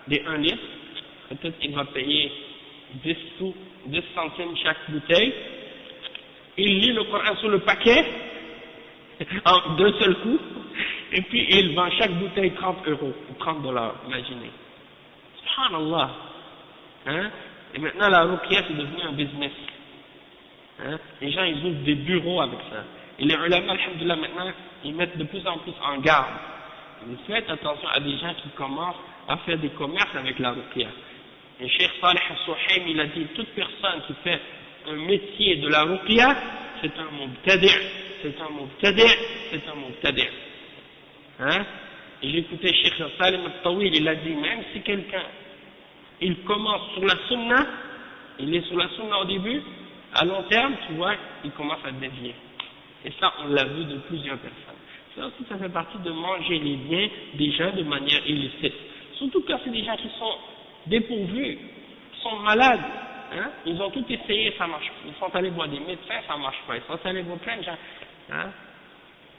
des 1 litre, peut-être il va payer 10 sous, 10 centimes chaque bouteille, il lit le Coran sur le paquet, en d'un seul coup, et puis il vend chaque bouteille 30 euros, 30 dollars, imaginez. Subhanallah. Hein? Et maintenant la ruqya c'est devenu un business. Hein? Les gens ils ouvrent des bureaux avec ça. Et les ulama, alhamdoulilah, maintenant, ils mettent de plus en plus en garde. Ils faites attention à des gens qui commencent à faire des commerces avec la ruqya. Et Cheikh Salih al-Suhaym, il a dit, toute personne qui fait un métier de la ruqya, c'est un mubtadi', c'est un mubtadi', c'est un mubtadi'. Hein? Et j'ai écouté Cheikh Salim al-Tawil, il a dit, même si quelqu'un, il commence sur la sunna, il est sur la sunna au début, à long terme, tu vois, il commence à dévier. Et ça, on l'a vu de plusieurs personnes. Ça aussi, ça fait partie de manger les biens des gens de manière illicite. Surtout quand c'est des gens qui sont dépourvus, qui sont malades. Hein? Ils ont tout essayé, ça marche pas. Ils sont allés voir des médecins, ça marche pas. Ils sont allés voir plein de gens. Hein?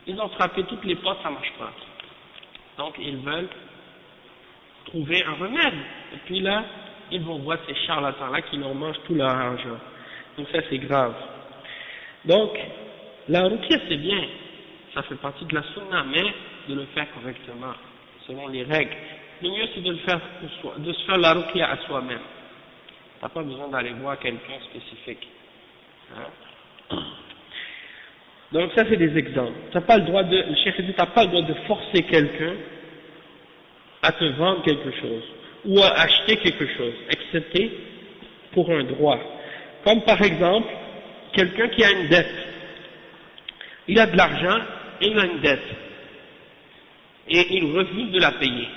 Ils ont frappé toutes les portes, ça marche pas. Donc, ils veulent trouver un remède. Et puis là, ils vont voir ces charlatans-là qui leur mangent tout leur argent. Donc ça, c'est grave. Donc, la ruqya c'est bien, ça fait partie de la sunna, mais de le faire correctement, selon les règles. Le mieux c'est de le faire pour soi, de se faire la ruqya à soi-même. T'as pas besoin d'aller voir quelqu'un spécifique. Hein? Donc ça c'est des exemples. T'as pas le droit de, le cheikh dit, t'as pas le droit de forcer quelqu'un à te vendre quelque chose ou à acheter quelque chose, excepté pour un droit. Comme par exemple, quelqu'un qui a une dette. Il a de l'argent et il a une dette. Et il refuse de la payer.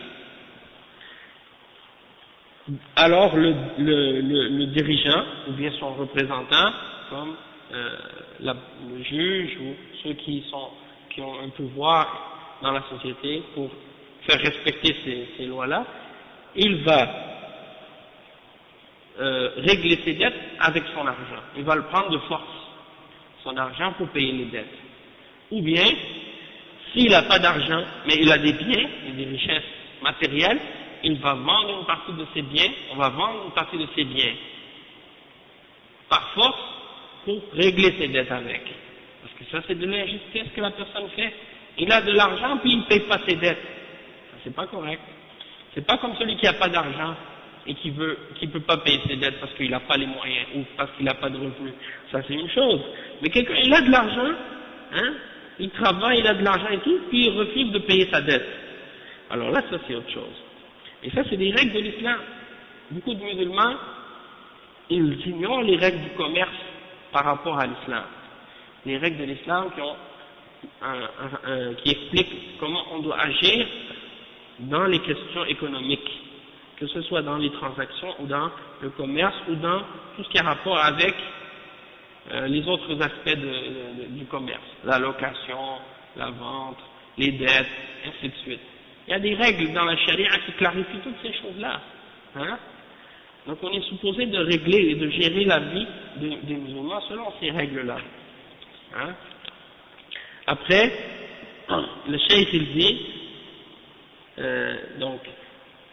Alors le dirigeant, ou bien son représentant, comme le juge ou ceux qui ont un pouvoir dans la société pour faire respecter ces lois-là, il va régler ses dettes avec son argent. Il va le prendre de force, son argent, pour payer les dettes. Ou bien, s'il n'a pas d'argent, mais il a des biens et des richesses matérielles, il va vendre une partie de ses biens, on va vendre une partie de ses biens, par force, pour régler ses dettes avec. Parce que ça, c'est de l'injustice que la personne fait. Il a de l'argent, puis il ne paye pas ses dettes. Ça, c'est pas correct. C'est pas comme celui qui n'a pas d'argent et qui peut pas payer ses dettes parce qu'il n'a pas les moyens ou parce qu'il n'a pas de revenus. Ça, c'est une chose. Mais quelqu'un, il a de l'argent, hein, il travaille, il a de l'argent et tout, puis il refuse de payer sa dette. Alors là, ça, c'est autre chose. Et ça, c'est des règles de l'islam. Beaucoup de musulmans, ils ignorent les règles du commerce par rapport à l'islam. Les règles de l'islam qui expliquent comment on doit agir dans les questions économiques, que ce soit dans les transactions ou dans le commerce ou dans tout ce qui a rapport avec les autres aspects du commerce, la location, la vente, les dettes, ainsi de suite. Il y a des règles dans la charia qui clarifient toutes ces choses-là. Hein? Donc on est supposé de régler et de gérer la vie des musulmans selon ces règles-là. Hein? Après, le cheikh il dit, donc,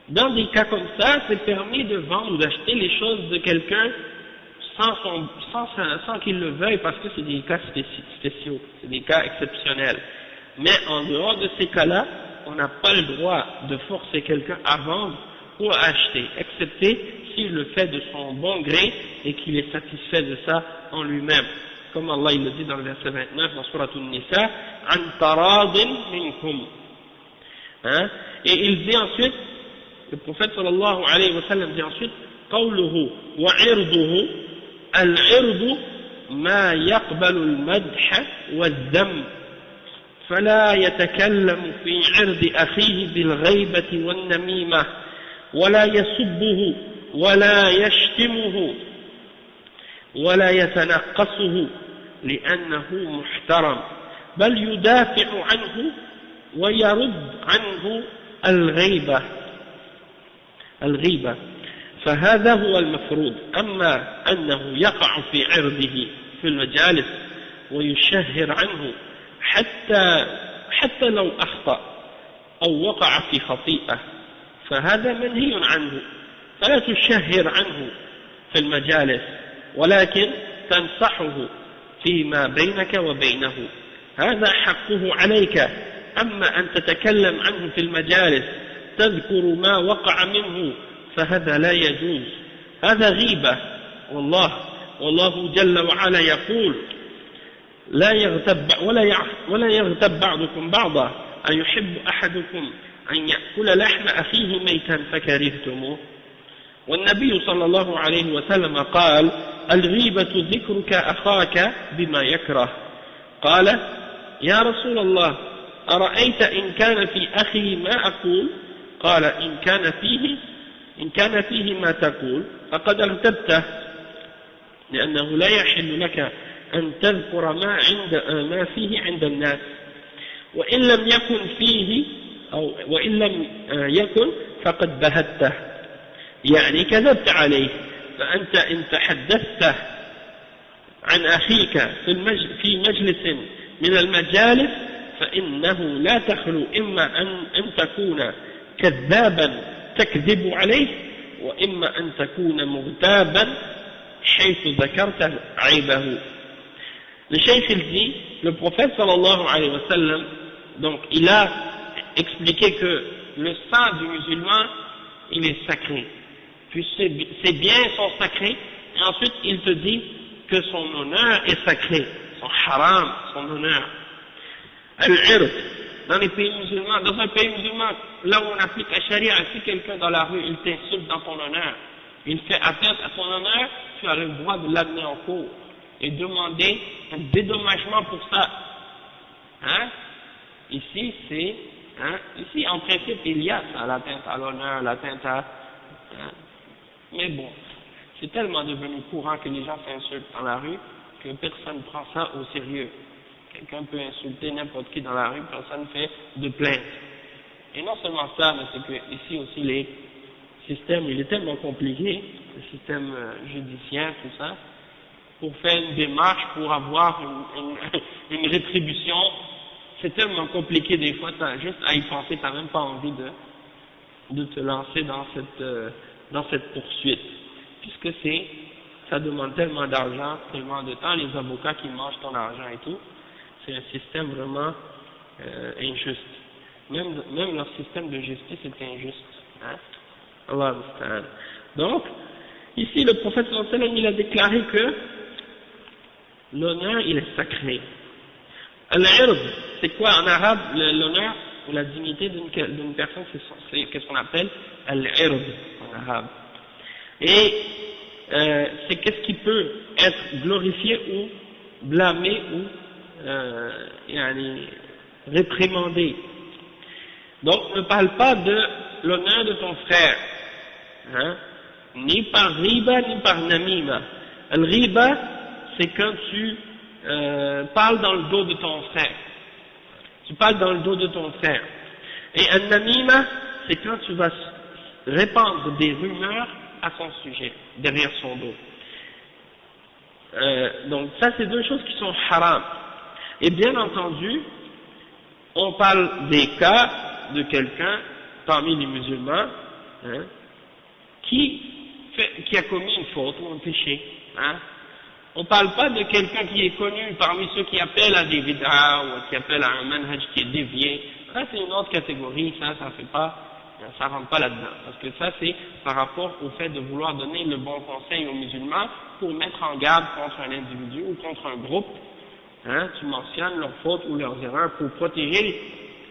dans des cas comme ça, c'est permis de vendre ou d'acheter les choses de quelqu'un sans qu'il le veuille, parce que c'est des cas spéciaux, c'est des cas exceptionnels. Mais en dehors de ces cas-là, on n'a pas le droit de forcer quelqu'un à vendre ou à acheter, excepté s'il le fait de son bon gré et qu'il est satisfait de ça en lui-même. Comme Allah il le dit dans le verset 29 dans Surat An-Nisa, an taradin minkum. Hein? Et il dit ensuite, le prophète sallallahu alayhi wa sallam dit ensuite, qawluhu wa irduhu, al-irdu ma yaqbalu al-madha wa al-dham, فلا يتكلم في عرض أخيه بالغيبة والنميمة ولا يسبه ولا يشتمه ولا يتنقصه لأنه محترم بل يدافع عنه ويرد عنه الغيبة فهذا هو المفروض. أما أنه يقع في عرضه في المجالس ويشهر عنه حتى لو أخطأ أو وقع في خطيئة فهذا منهي عنه فلا تشهر عنه في المجالس ولكن تنصحه فيما بينك وبينه هذا حقه عليك أما أن تتكلم عنه في المجالس تذكر ما وقع منه فهذا لا يجوز هذا غيبة والله جل وعلا يقول ولا يغتب بعضكم بعضا أيحب أحدكم أن يأكل لحم أخيه ميتا فكرهتموه والنبي صلى الله عليه وسلم قال الغيبة ذكرك أخاك بما يكره قال يا رسول الله أرأيت إن كان في أخي ما أقول قال إن كان فيه ما تقول فقد اغتبته لأنه لا يحل لك أن تذكر ما فيه عند الناس وإن لم يكن فقد بهته يعني كذبت عليه فأنت إن تحدثت عن أخيك في مجلس من المجالس فإنه لا تخلو إما أن تكون كذابا تكذب عليه وإما أن تكون مغتابا حيث ذكرت عيبه. Le cheikh il dit, le prophète sallallahu alayhi wa sallam, donc il a expliqué que le sang du musulman il est sacré, puis ses biens sont sacrés, et ensuite il te dit que son honneur est sacré, son haram, son honneur. Al-ird, dans les pays musulmans, dans un pays musulman, là où on applique la charia, si quelqu'un dans la rue il t'insulte dans ton honneur, il fait atteinte à ton honneur, tu as le droit de l'amener en cour et demander un dédommagement pour ça. Hein? Ici, ici en principe il y a ça, l'atteinte à l'honneur, l'atteinte à... Hein? Mais bon, c'est tellement devenu courant que les gens s'insultent dans la rue que personne ne prend ça au sérieux. Quelqu'un peut insulter n'importe qui dans la rue, personne ne fait de plainte. Et non seulement ça, mais c'est que ici aussi les systèmes, il est tellement compliqué, le système judiciaire, tout ça, pour faire une démarche, pour avoir une rétribution, c'est tellement compliqué des fois, juste à y penser, tu n'as même pas envie de te lancer dans cette poursuite, puisque ça demande tellement d'argent, tellement de temps, les avocats qui mangent ton argent et tout, c'est un système vraiment injuste. Même leur système de justice est injuste. Hein? Allah Musta'an. Donc, ici le prophète sallallahu alayhi wa sallam, il a déclaré que l'honneur il est sacré. Al-ird, c'est quoi en arabe l'honneur ou la dignité d'une personne, c'est qu'est-ce qu'on appelle al-ird en arabe. Et c'est qu'est-ce qui peut être glorifié ou blâmé ou réprimandé. Donc ne parle pas de l'honneur de ton frère, hein, ni par riba ni par namima. Al-riba, c'est quand tu parles dans le dos de ton frère. Tu parles dans le dos de ton frère. Et al-namima, c'est quand tu vas répandre des rumeurs à son sujet, derrière son dos. Donc ça, c'est deux choses qui sont haram. Et bien entendu, on parle des cas de quelqu'un parmi les musulmans, hein, qui a commis une faute ou un péché. Hein. On ne parle pas de quelqu'un qui est connu parmi ceux qui appellent à des bid'a ou qui appellent à un manhaj qui est dévié. Ça c'est une autre catégorie, ça rentre pas là-dedans. Parce que ça c'est par rapport au fait de vouloir donner le bon conseil aux musulmans pour mettre en garde contre un individu ou contre un groupe. Hein, tu mentionnes leurs fautes ou leurs erreurs pour protéger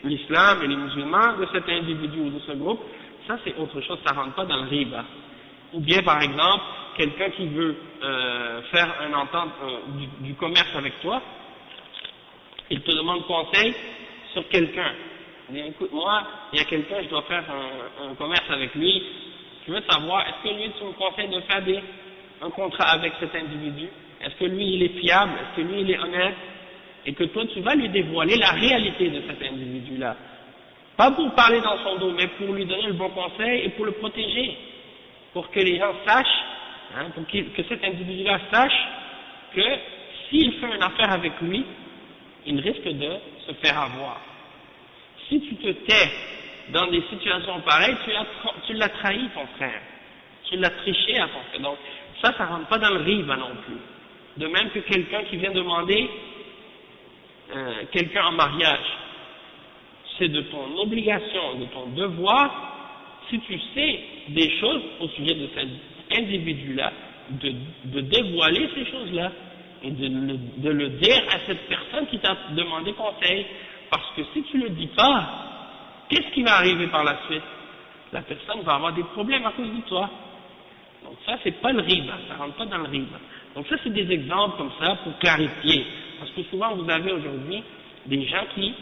l'islam et les musulmans de cet individu ou de ce groupe. Ça c'est autre chose, ça rentre pas dans le riba. Ou bien par exemple, quelqu'un qui veut faire un entente du commerce avec toi, il te demande conseil sur quelqu'un. Il dit écoute, moi, il y a quelqu'un, je dois faire un commerce avec lui, je veux savoir, est-ce que lui tu me conseilles de faire un contrat avec cet individu? Est-ce que lui il est fiable? Est-ce que lui il est honnête? Et que toi tu vas lui dévoiler la réalité de cet individu-là. Pas pour parler dans son dos, mais pour lui donner le bon conseil et pour le protéger. Pour que les gens sachent, hein, pour que cet individu-là sache que s'il fait une affaire avec lui, il risque de se faire avoir. Si tu te tais dans des situations pareilles, tu l'as trahi ton frère. Tu l'as triché à ton frère. Donc, ça rentre pas dans le riba non plus. De même que quelqu'un qui vient demander quelqu'un en mariage, c'est de ton obligation, de ton devoir, si tu sais des choses au sujet de cet individu-là, de dévoiler ces choses-là et de le dire à cette personne qui t'a demandé conseil. Parce que si tu ne le dis pas, qu'est-ce qui va arriver par la suite? La personne va avoir des problèmes à cause de toi. Donc ça, c'est pas le riba, ça rentre pas dans le riba. Donc ça, c'est des exemples comme ça pour clarifier. Parce que souvent, vous avez aujourd'hui des gens qui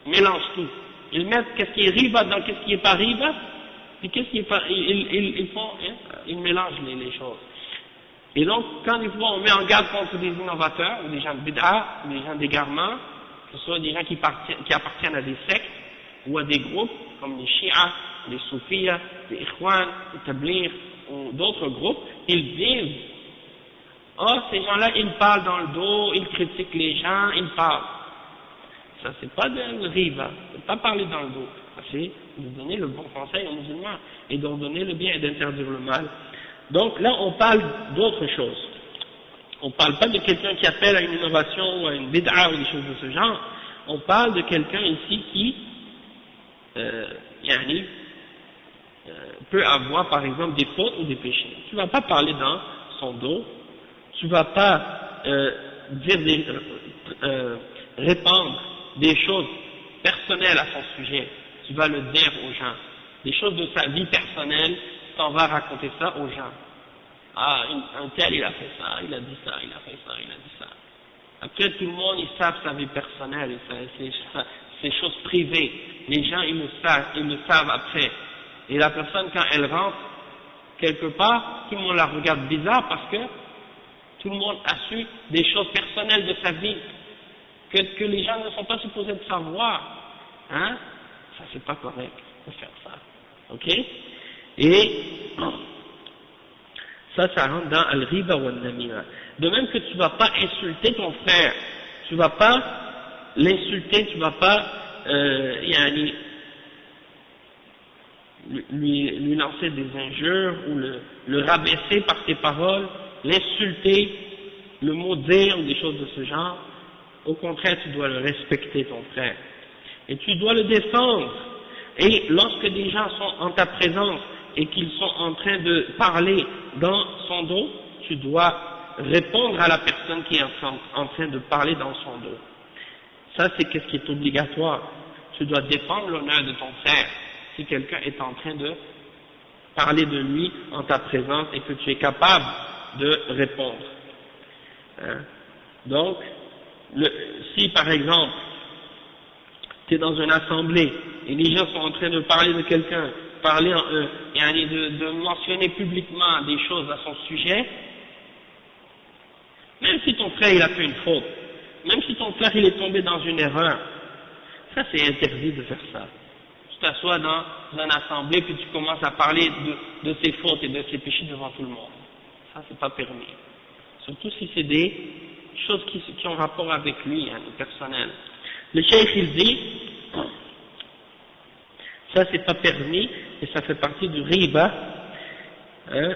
mélangent tout. Ils mettent qu'est-ce qui est riba dans qu'est-ce qui est pas riba, puis qu'est-ce qui est pas, ils mélangent les choses. Et donc, quand des fois on met en garde contre des innovateurs, ou des gens de bid'a, ou des gens d'égarement, que ce soit des gens qui appartiennent à des sectes, ou à des groupes, comme les Shia, les Soufiyas, les Ikhwan, les Tabligh, ou d'autres groupes, ils disent, oh, ces gens-là, ils parlent dans le dos, ils critiquent les gens, ils parlent. Ça, c'est pas de riba, c'est pas parler dans le dos. C'est de donner le bon conseil aux musulmans, et d'ordonner le bien et d'interdire le mal. Donc là, on parle d'autre chose. On parle pas de quelqu'un qui appelle à une innovation ou à une bid'a ou des choses de ce genre. On parle de quelqu'un ici qui peut avoir par exemple des fautes ou des péchés. Tu vas pas parler dans son dos, tu vas pas répandre des choses personnelles à son sujet. Tu vas le dire aux gens. Des choses de sa vie personnelle, tu t'en vas raconter ça aux gens. Ah, un tel il a fait ça, il a dit ça, il a fait ça, il a dit ça. Après tout le monde, ils savent sa vie personnelle, et ses choses privées. Les gens, ils le savent après. Et la personne, quand elle rentre quelque part, tout le monde la regarde bizarre parce que tout le monde a su des choses personnelles de sa vie que les gens ne sont pas supposés de savoir. Hein? Ça, c'est pas correct de faire ça. Ok? Et ça rentre dans al-riba ou al-namira. De même que tu vas pas insulter ton frère, tu vas pas l'insulter, tu vas pas lui lancer des injures ou le rabaisser par tes paroles, l'insulter, le maudire ou des choses de ce genre. Au contraire, tu dois le respecter, ton frère. Et tu dois le défendre. Et lorsque des gens sont en ta présence et qu'ils sont en train de parler dans son dos, tu dois répondre à la personne qui est en train de parler dans son dos. Ça, c'est ce qui est obligatoire. Tu dois défendre l'honneur de ton frère si quelqu'un est en train de parler de lui en ta présence et que tu es capable de répondre. Hein? Donc, si par exemple, tu es dans une assemblée et les gens sont en train de parler de quelqu'un, de mentionner publiquement des choses à son sujet, même si ton frère il a fait une faute, même si ton frère il est tombé dans une erreur, ça c'est interdit de faire ça. Tu t'assois dans une assemblée puis tu commences à parler de ses fautes et de ses péchés devant tout le monde. Ça c'est pas permis. Surtout si c'est des choses qui ont rapport avec lui, personnel. Le cheikh il dit, ça c'est pas permis et ça fait partie du riba, hein,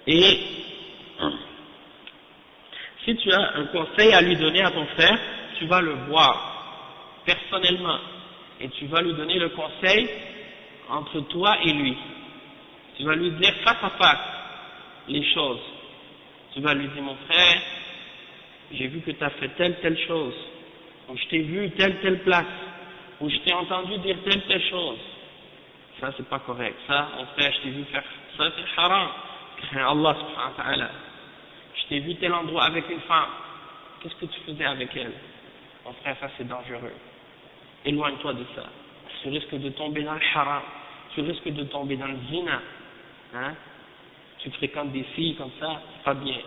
et si tu as un conseil à lui donner à ton frère, tu vas le voir personnellement et tu vas lui donner le conseil entre toi et lui. Tu vas lui dire face à face les choses. Tu vas lui dire, mon frère, j'ai vu que tu as fait telle chose, ou je t'ai vu telle place, ou je t'ai entendu dire telle chose. Ça c'est pas correct. Ça, mon frère, je t'ai vu faire ça, c'est haram. Allah subhanahu wa ta'ala. Je t'ai vu tel endroit avec une femme. Qu'est-ce que tu faisais avec elle? Mon frère, ça c'est dangereux. Éloigne-toi de ça. Tu risques de tomber dans le haram. Tu risques de tomber dans le zina. Hein? Tu fréquentes des filles comme ça, c'est pas bien.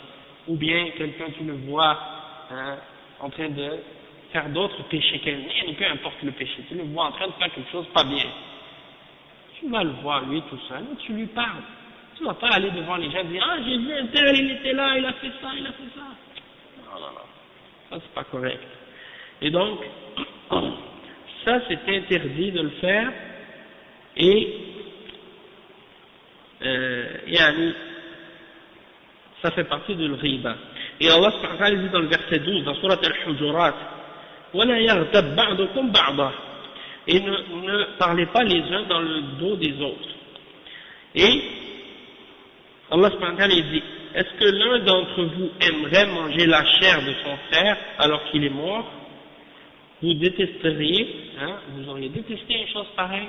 Ou bien quelqu'un, tu le vois en train de faire d'autres péchés qu'elle, peu importe le péché, tu le vois en train de faire quelque chose pas bien. Tu vas le voir lui tout seul, tu lui parles. Tu ne vas pas aller devant les gens et dire, ah j'ai vu un tel, il était là, il a fait ça, il a fait ça. Non, non, non. Ça c'est pas correct. Et donc, ça c'est interdit de le faire et yani, ça fait partie de l'ghiba. Et Allah subhanahu wa ta'ala dit dans le verset 12, dans Surat al-Hujurat, وَلَا يَغْتَبْ بَعْضُكُمْ بَعْضًا. Et ne parlez pas les uns dans le dos des autres. Et Allah subhanahu wa ta'ala dit, est-ce que l'un d'entre vous aimerait manger la chair de son frère alors qu'il est mort? Vous détesteriez, hein, vous auriez détesté une chose pareille?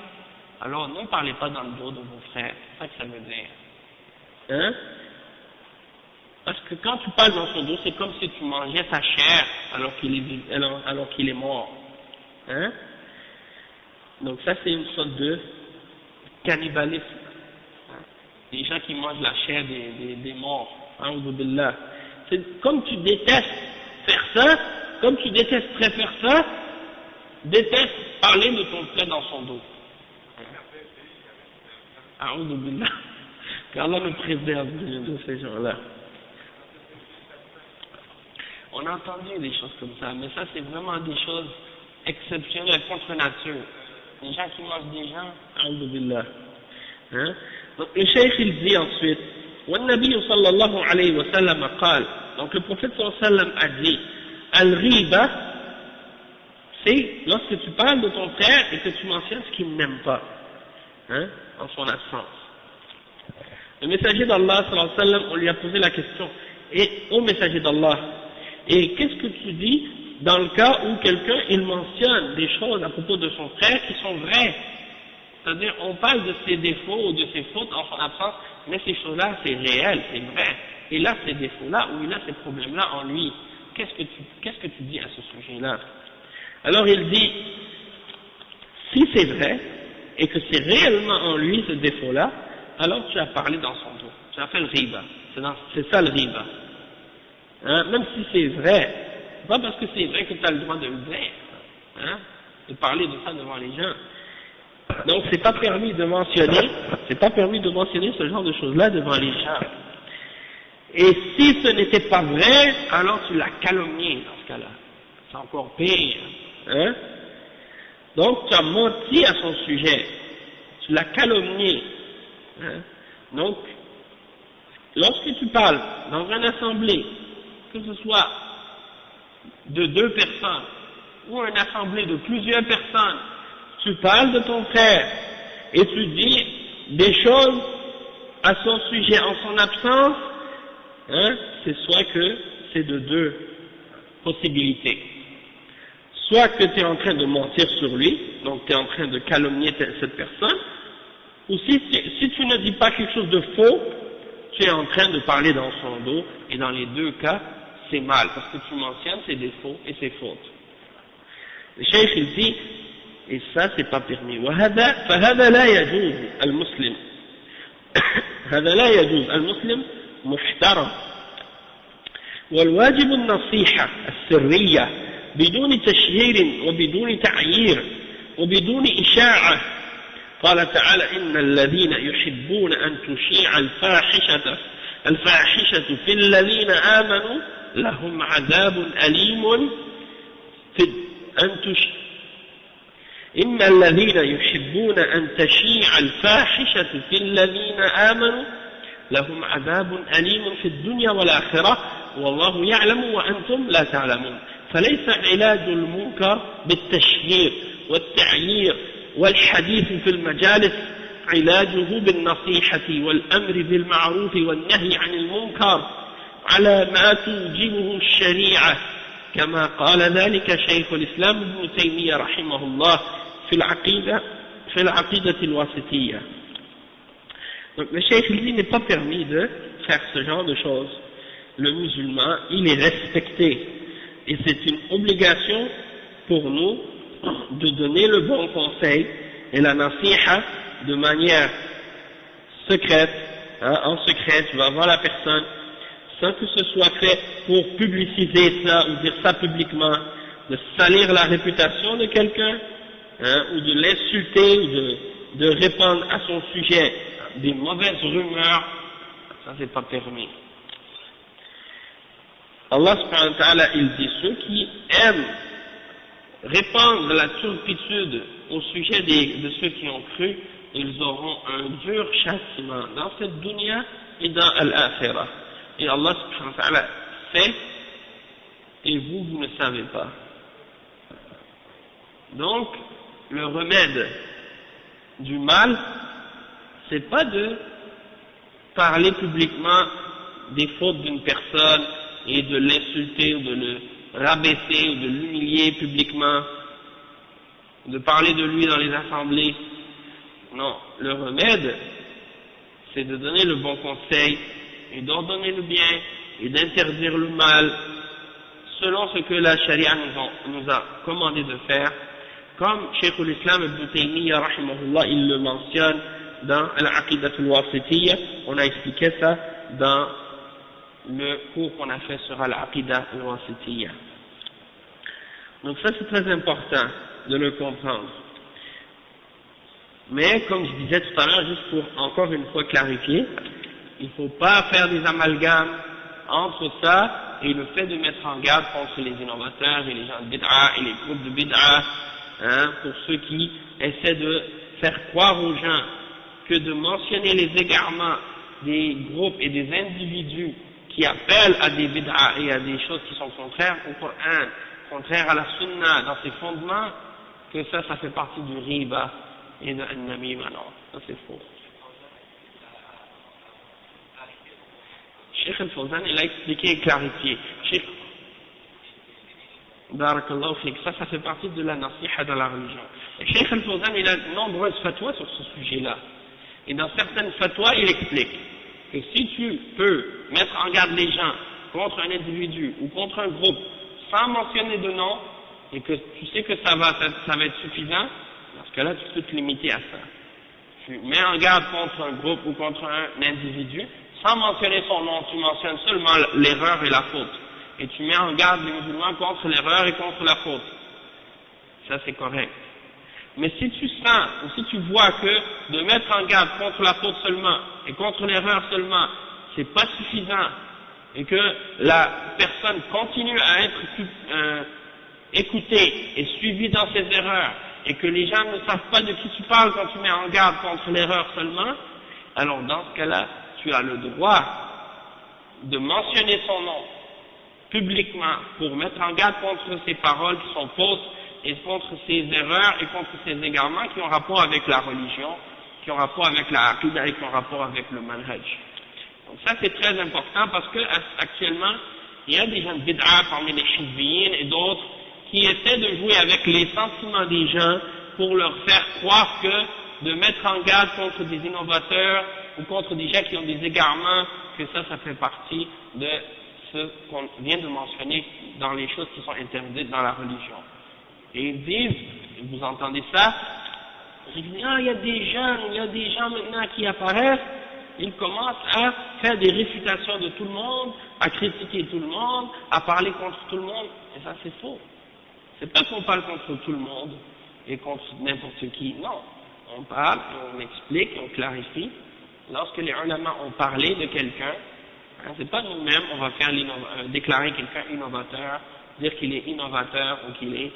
Alors ne parlez pas dans le dos de vos frères, c'est ça que ça veut dire. Hein? Parce que quand tu parles dans son dos, c'est comme si tu mangeais sa chair alors qu'il est mort. Hein? Donc ça c'est une sorte de cannibalisme. Les gens qui mangent la chair des morts. C'est comme tu détestes faire ça, comme tu détesterais faire ça, déteste parler de ton frère dans son dos. Qu'Allah nous préserve de ces gens-là. On a entendu des choses comme ça, mais ça c'est vraiment des choses exceptionnelles contre nature. Les gens qui mangent des gens, hein? Donc le cheikh il dit ensuite, والنبي صلى الله عليه وسلم قال, donc le prophète صلى الله عليه وسلم a dit, al-riba, c'est lorsque tu parles de ton frère et que tu mentionnes ce qu'il n'aime pas, hein, en son absence. Le messager d'Allah sallallahu alayhi wa sallam, on lui a posé la question, et au messager d'Allah, et qu'est-ce que tu dis dans le cas où quelqu'un il mentionne des choses à propos de son frère qui sont vraies? C'est-à-dire, on parle de ses défauts ou de ses fautes en son absence, mais ces choses-là, c'est réel, c'est vrai. Et là, ces défauts-là, ou il a ces problèmes-là en lui, qu'est-ce que tu dis à ce sujet-là? Alors il dit, si c'est vrai, et que c'est réellement en lui ce défaut-là, alors tu as parlé dans son dos. Tu as fait le riba. C'est ça le riba. Hein? Même si c'est vrai, pas parce que c'est vrai que tu as le droit de le dire, hein? De parler de ça devant les gens. Donc c'est pas permis de mentionner ce genre de choses-là devant les gens. Et si ce n'était pas vrai, alors tu l'as calomnié dans ce cas-là. C'est encore pire. Hein? Donc tu as menti à son sujet. Tu l'as calomnié. Hein? Donc, lorsque tu parles dans une assemblée, que ce soit de 2 personnes ou une assemblée de plusieurs personnes, tu parles de ton frère et tu dis des choses à son sujet en son absence, hein, c'est soit que c'est de 2 possibilités. Soit que tu es en train de mentir sur lui, donc tu es en train de calomnier cette personne, ou si tu ne dis pas quelque chose de faux, tu es en train de parler dans son dos, et dans les 2 cas, c'est mal, parce que tu mentionnes ses défauts et ses fautes. Le cheikh il dit, et ça c'est pas permis. فهذا لا يجوز المسلم. هذا لا يجوز المسلم محترم. والواجب النصيحة السرية بدون تشهير وبدون تعيير وبدون إشاعة. قال تعالى إن الذين يحبون أن تشيع الفاحشة في الذين آمنوا لهم عذاب أليم إن الذين يحبون أن تشيع الفاحشة في الذين آمنوا لهم عذاب أليم في الدنيا والآخرة والله يعلم وأنتم لا تعلمون. فليس علاج المنكر بالتشهير والتعيير والحديث في المجالس، علاجه بالنصيحة والأمر بالمعروف والنهي عن المنكر على ما توجبه الشريعة، كما قال ذلك شيخ الإسلام ابن تيمية رحمه الله في العقيدة الواسطية. Donc le cheikh dit n'est pas permis de faire ce genre de choses. Le musulman, il est respecté et c'est une obligation pour nous de donner le bon conseil et la nasiha de manière secrète, hein, en secret. Tu vas voir la personne sans que ce soit fait pour publiciser ça ou dire ça publiquement, de salir la réputation de quelqu'un, hein, ou de l'insulter ou de répandre à son sujet des mauvaises rumeurs. Ça c'est pas permis. Allah subhanahu wa ta'ala il dit, ceux qui aiment répandre la turpitude au sujet de ceux qui ont cru, ils auront un dur châtiment dans cette dunya et dans l'akhirah. Et Allah subhanahu wa ta'ala sait, et vous, vous ne savez pas. Donc, le remède du mal, c'est pas de parler publiquement des fautes d'une personne et de l'insulter ou de le rabaisser ou de l'humilier publiquement, de parler de lui dans les assemblées. Non, le remède, c'est de donner le bon conseil et d'ordonner le bien et d'interdire le mal selon ce que la charia nous a commandé de faire, comme Cheikh l'Islam Ibn Taymiyyah rahimahullah, il le mentionne dans Al-Aqidah al-Wasitiyya. On a expliqué ça dans le cours qu'on a fait sur Al-Aqidah al-Wasitiyya. Donc ça c'est très important de le comprendre. Mais comme je disais tout à l'heure, juste pour encore une fois clarifier, il ne faut pas faire des amalgames entre ça et le fait de mettre en garde contre les innovateurs et les gens de bid'a et les groupes de bid'a, hein, pour ceux qui essaient de faire croire aux gens que de mentionner les égarements des groupes et des individus qui appellent à des bid'a et à des choses qui sont contraires au Coran, contraires à la sunna dans ses fondements, que ça fait partie du riba et de an-namima. Non, ça c'est faux. Cheikh Al-Fawzan, il a expliqué et clarifié. Cheikh, barakallahu fik, ça fait partie de la nasiha dans la religion. Et Cheikh Al-Fawzan, il a de nombreuses fatwas sur ce sujet-là. Et dans certaines fatwas, il explique que si tu peux mettre en garde les gens contre un individu ou contre un groupe sans mentionner de nom, et que tu sais que ça va être suffisant, dans ce cas-là, tu peux te limiter à ça. Tu mets en garde contre un groupe ou contre un individu, sans mentionner son nom, tu mentionnes seulement l'erreur et la faute. Et tu mets en garde les musulmans contre l'erreur et contre la faute. Ça, c'est correct. Mais si tu sens, ou si tu vois que de mettre en garde contre la faute seulement, et contre l'erreur seulement, c'est pas suffisant, et que la personne continue à être écoutée et suivie dans ses erreurs, et que les gens ne savent pas de qui tu parles quand tu mets en garde contre l'erreur seulement, alors dans ce cas-là, tu as le droit de mentionner son nom publiquement pour mettre en garde contre ces paroles qui sont fausses et contre ces erreurs et contre ces égarements qui ont rapport avec la religion, qui ont rapport avec la aqidah et qui ont rapport avec le manhaj. Donc ça c'est très important parce que actuellement il y a des gens de bid'a parmi les hizbiyin et d'autres qui essaient de jouer avec les sentiments des gens pour leur faire croire que de mettre en garde contre des innovateurs ou contre des gens qui ont des égarements, que ça fait partie de ce qu'on vient de mentionner dans les choses qui sont interdites dans la religion. Et ils disent, vous entendez ça, ils disent, ah, il y a des gens maintenant qui apparaissent, ils commencent à faire des réfutations de tout le monde, à critiquer tout le monde, à parler contre tout le monde, et ça c'est faux. C'est pas qu'on parle contre tout le monde et contre n'importe qui, non. On parle, on explique, on clarifie. Lorsque les ulama ont parlé de quelqu'un, hein, c'est pas nous-mêmes, on va faire déclarer quelqu'un innovateur, dire qu'il est innovateur ou qu'il est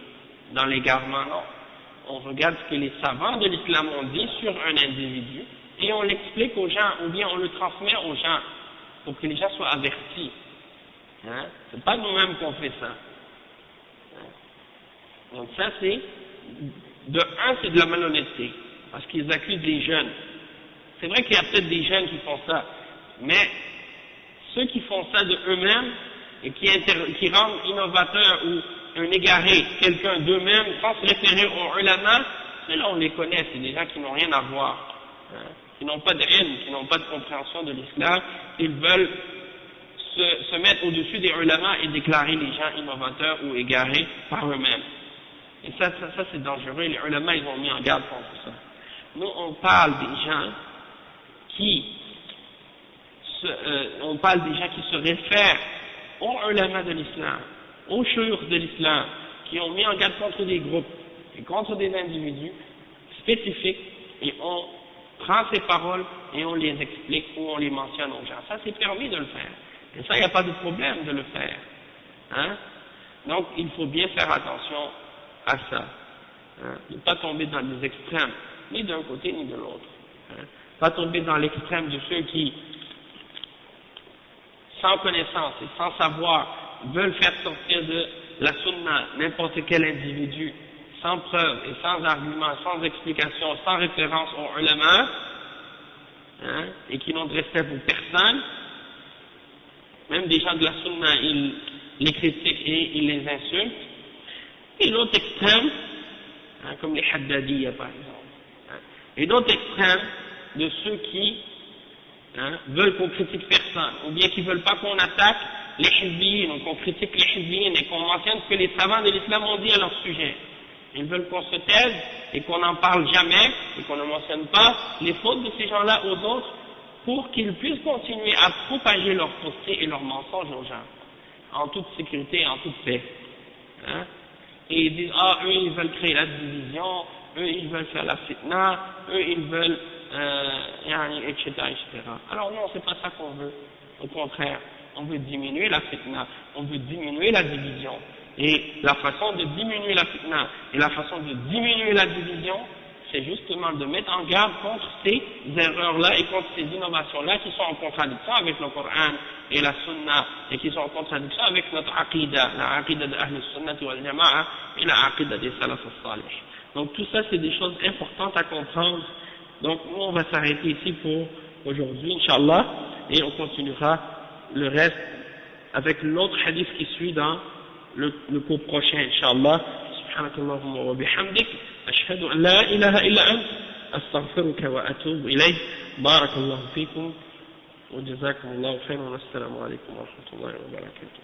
dans l'égarement, non. On regarde ce que les savants de l'islam ont dit sur un individu et on l'explique aux gens, ou bien on le transmet aux gens pour que les gens soient avertis. Hein? C'est pas nous-mêmes qu'on fait ça. Hein? Donc ça c'est, c'est de la malhonnêteté, parce qu'ils accusent les jeunes. C'est vrai qu'il y a peut-être des jeunes qui font ça, mais ceux qui font ça de eux-mêmes et qui rendent innovateur ou un égaré quelqu'un d'eux-mêmes sans se référer aux ulama, ceux-là on les connaît, c'est des gens qui n'ont rien à voir, hein, qui n'ont pas de haine, qui n'ont pas de compréhension de l'islam, ils veulent se mettre au-dessus des ulama et déclarer les gens innovateurs ou égarés par eux-mêmes. Et ça c'est dangereux, les ulama ils ont mis en garde contre ça. Nous on parle des gens qui se réfèrent aux ulama de l'islam, aux shuyukh de l'islam, qui ont mis en garde contre des groupes et contre des individus spécifiques, et on prend ces paroles et on les explique ou on les mentionne aux gens. Ça c'est permis de le faire. Et ça, il n'y a pas de problème de le faire. Hein? Donc, il faut bien faire attention à ça. Hein? Ne pas tomber dans des extrêmes. ni d'un côté ni de l'autre. Hein. Pas tomber dans l'extrême de ceux qui, sans connaissance et sans savoir, veulent faire sortir de la sunna n'importe quel individu, sans preuve et sans argument, sans explication, sans référence aux ulama, hein, et qui n'ont de respect pour personne. Même des gens de la sunna, ils les critiquent et ils les insultent. Et l'autre extrême, hein, comme les Haddadiyya par exemple, hein, et l'autre extrême de ceux qui veulent qu'on critique personne, ou bien qui veulent pas qu'on attaque les hizbiyin, ou qu'on critique les hizbiyin et qu'on mentionne ce que les savants de l'islam ont dit à leur sujet. Ils veulent qu'on se taise et qu'on n'en parle jamais et qu'on ne mentionne pas les fautes de ces gens-là aux autres pour qu'ils puissent continuer à propager leurs faussetés et leurs mensonges aux gens, en toute sécurité et en toute paix. Hein? Et ils disent, ah, eux ils veulent créer la division, eux ils veulent faire la fitna, eux ils veulent, etc., etc. Alors non, c'est pas ça qu'on veut. Au contraire, on veut diminuer la fitna, on veut diminuer la division. Et la façon de diminuer la fitna et la façon de diminuer la division, c'est justement de mettre en garde contre ces erreurs-là et contre ces innovations-là qui sont en contradiction avec le Coran et la Sunna et qui sont en contradiction avec notre aqidah, la aqidah de Ahl al-Sunnah wal Jama'a et la aqidah des Salaf al-Salih. Donc tout ça c'est des choses importantes à comprendre. Donc nous on va s'arrêter ici pour aujourd'hui, Inch'Allah, et on continuera le reste avec l'autre hadith qui suit dans le cours prochain, Inch'Allah. Subhanakallahumma wa bihamdik. أشهد أن لا إله إلا أنت أستغفرك وأتوب إليك بارك الله فيكم وجزاكم الله خيرا والسلام عليكم ورحمة الله وبركاته.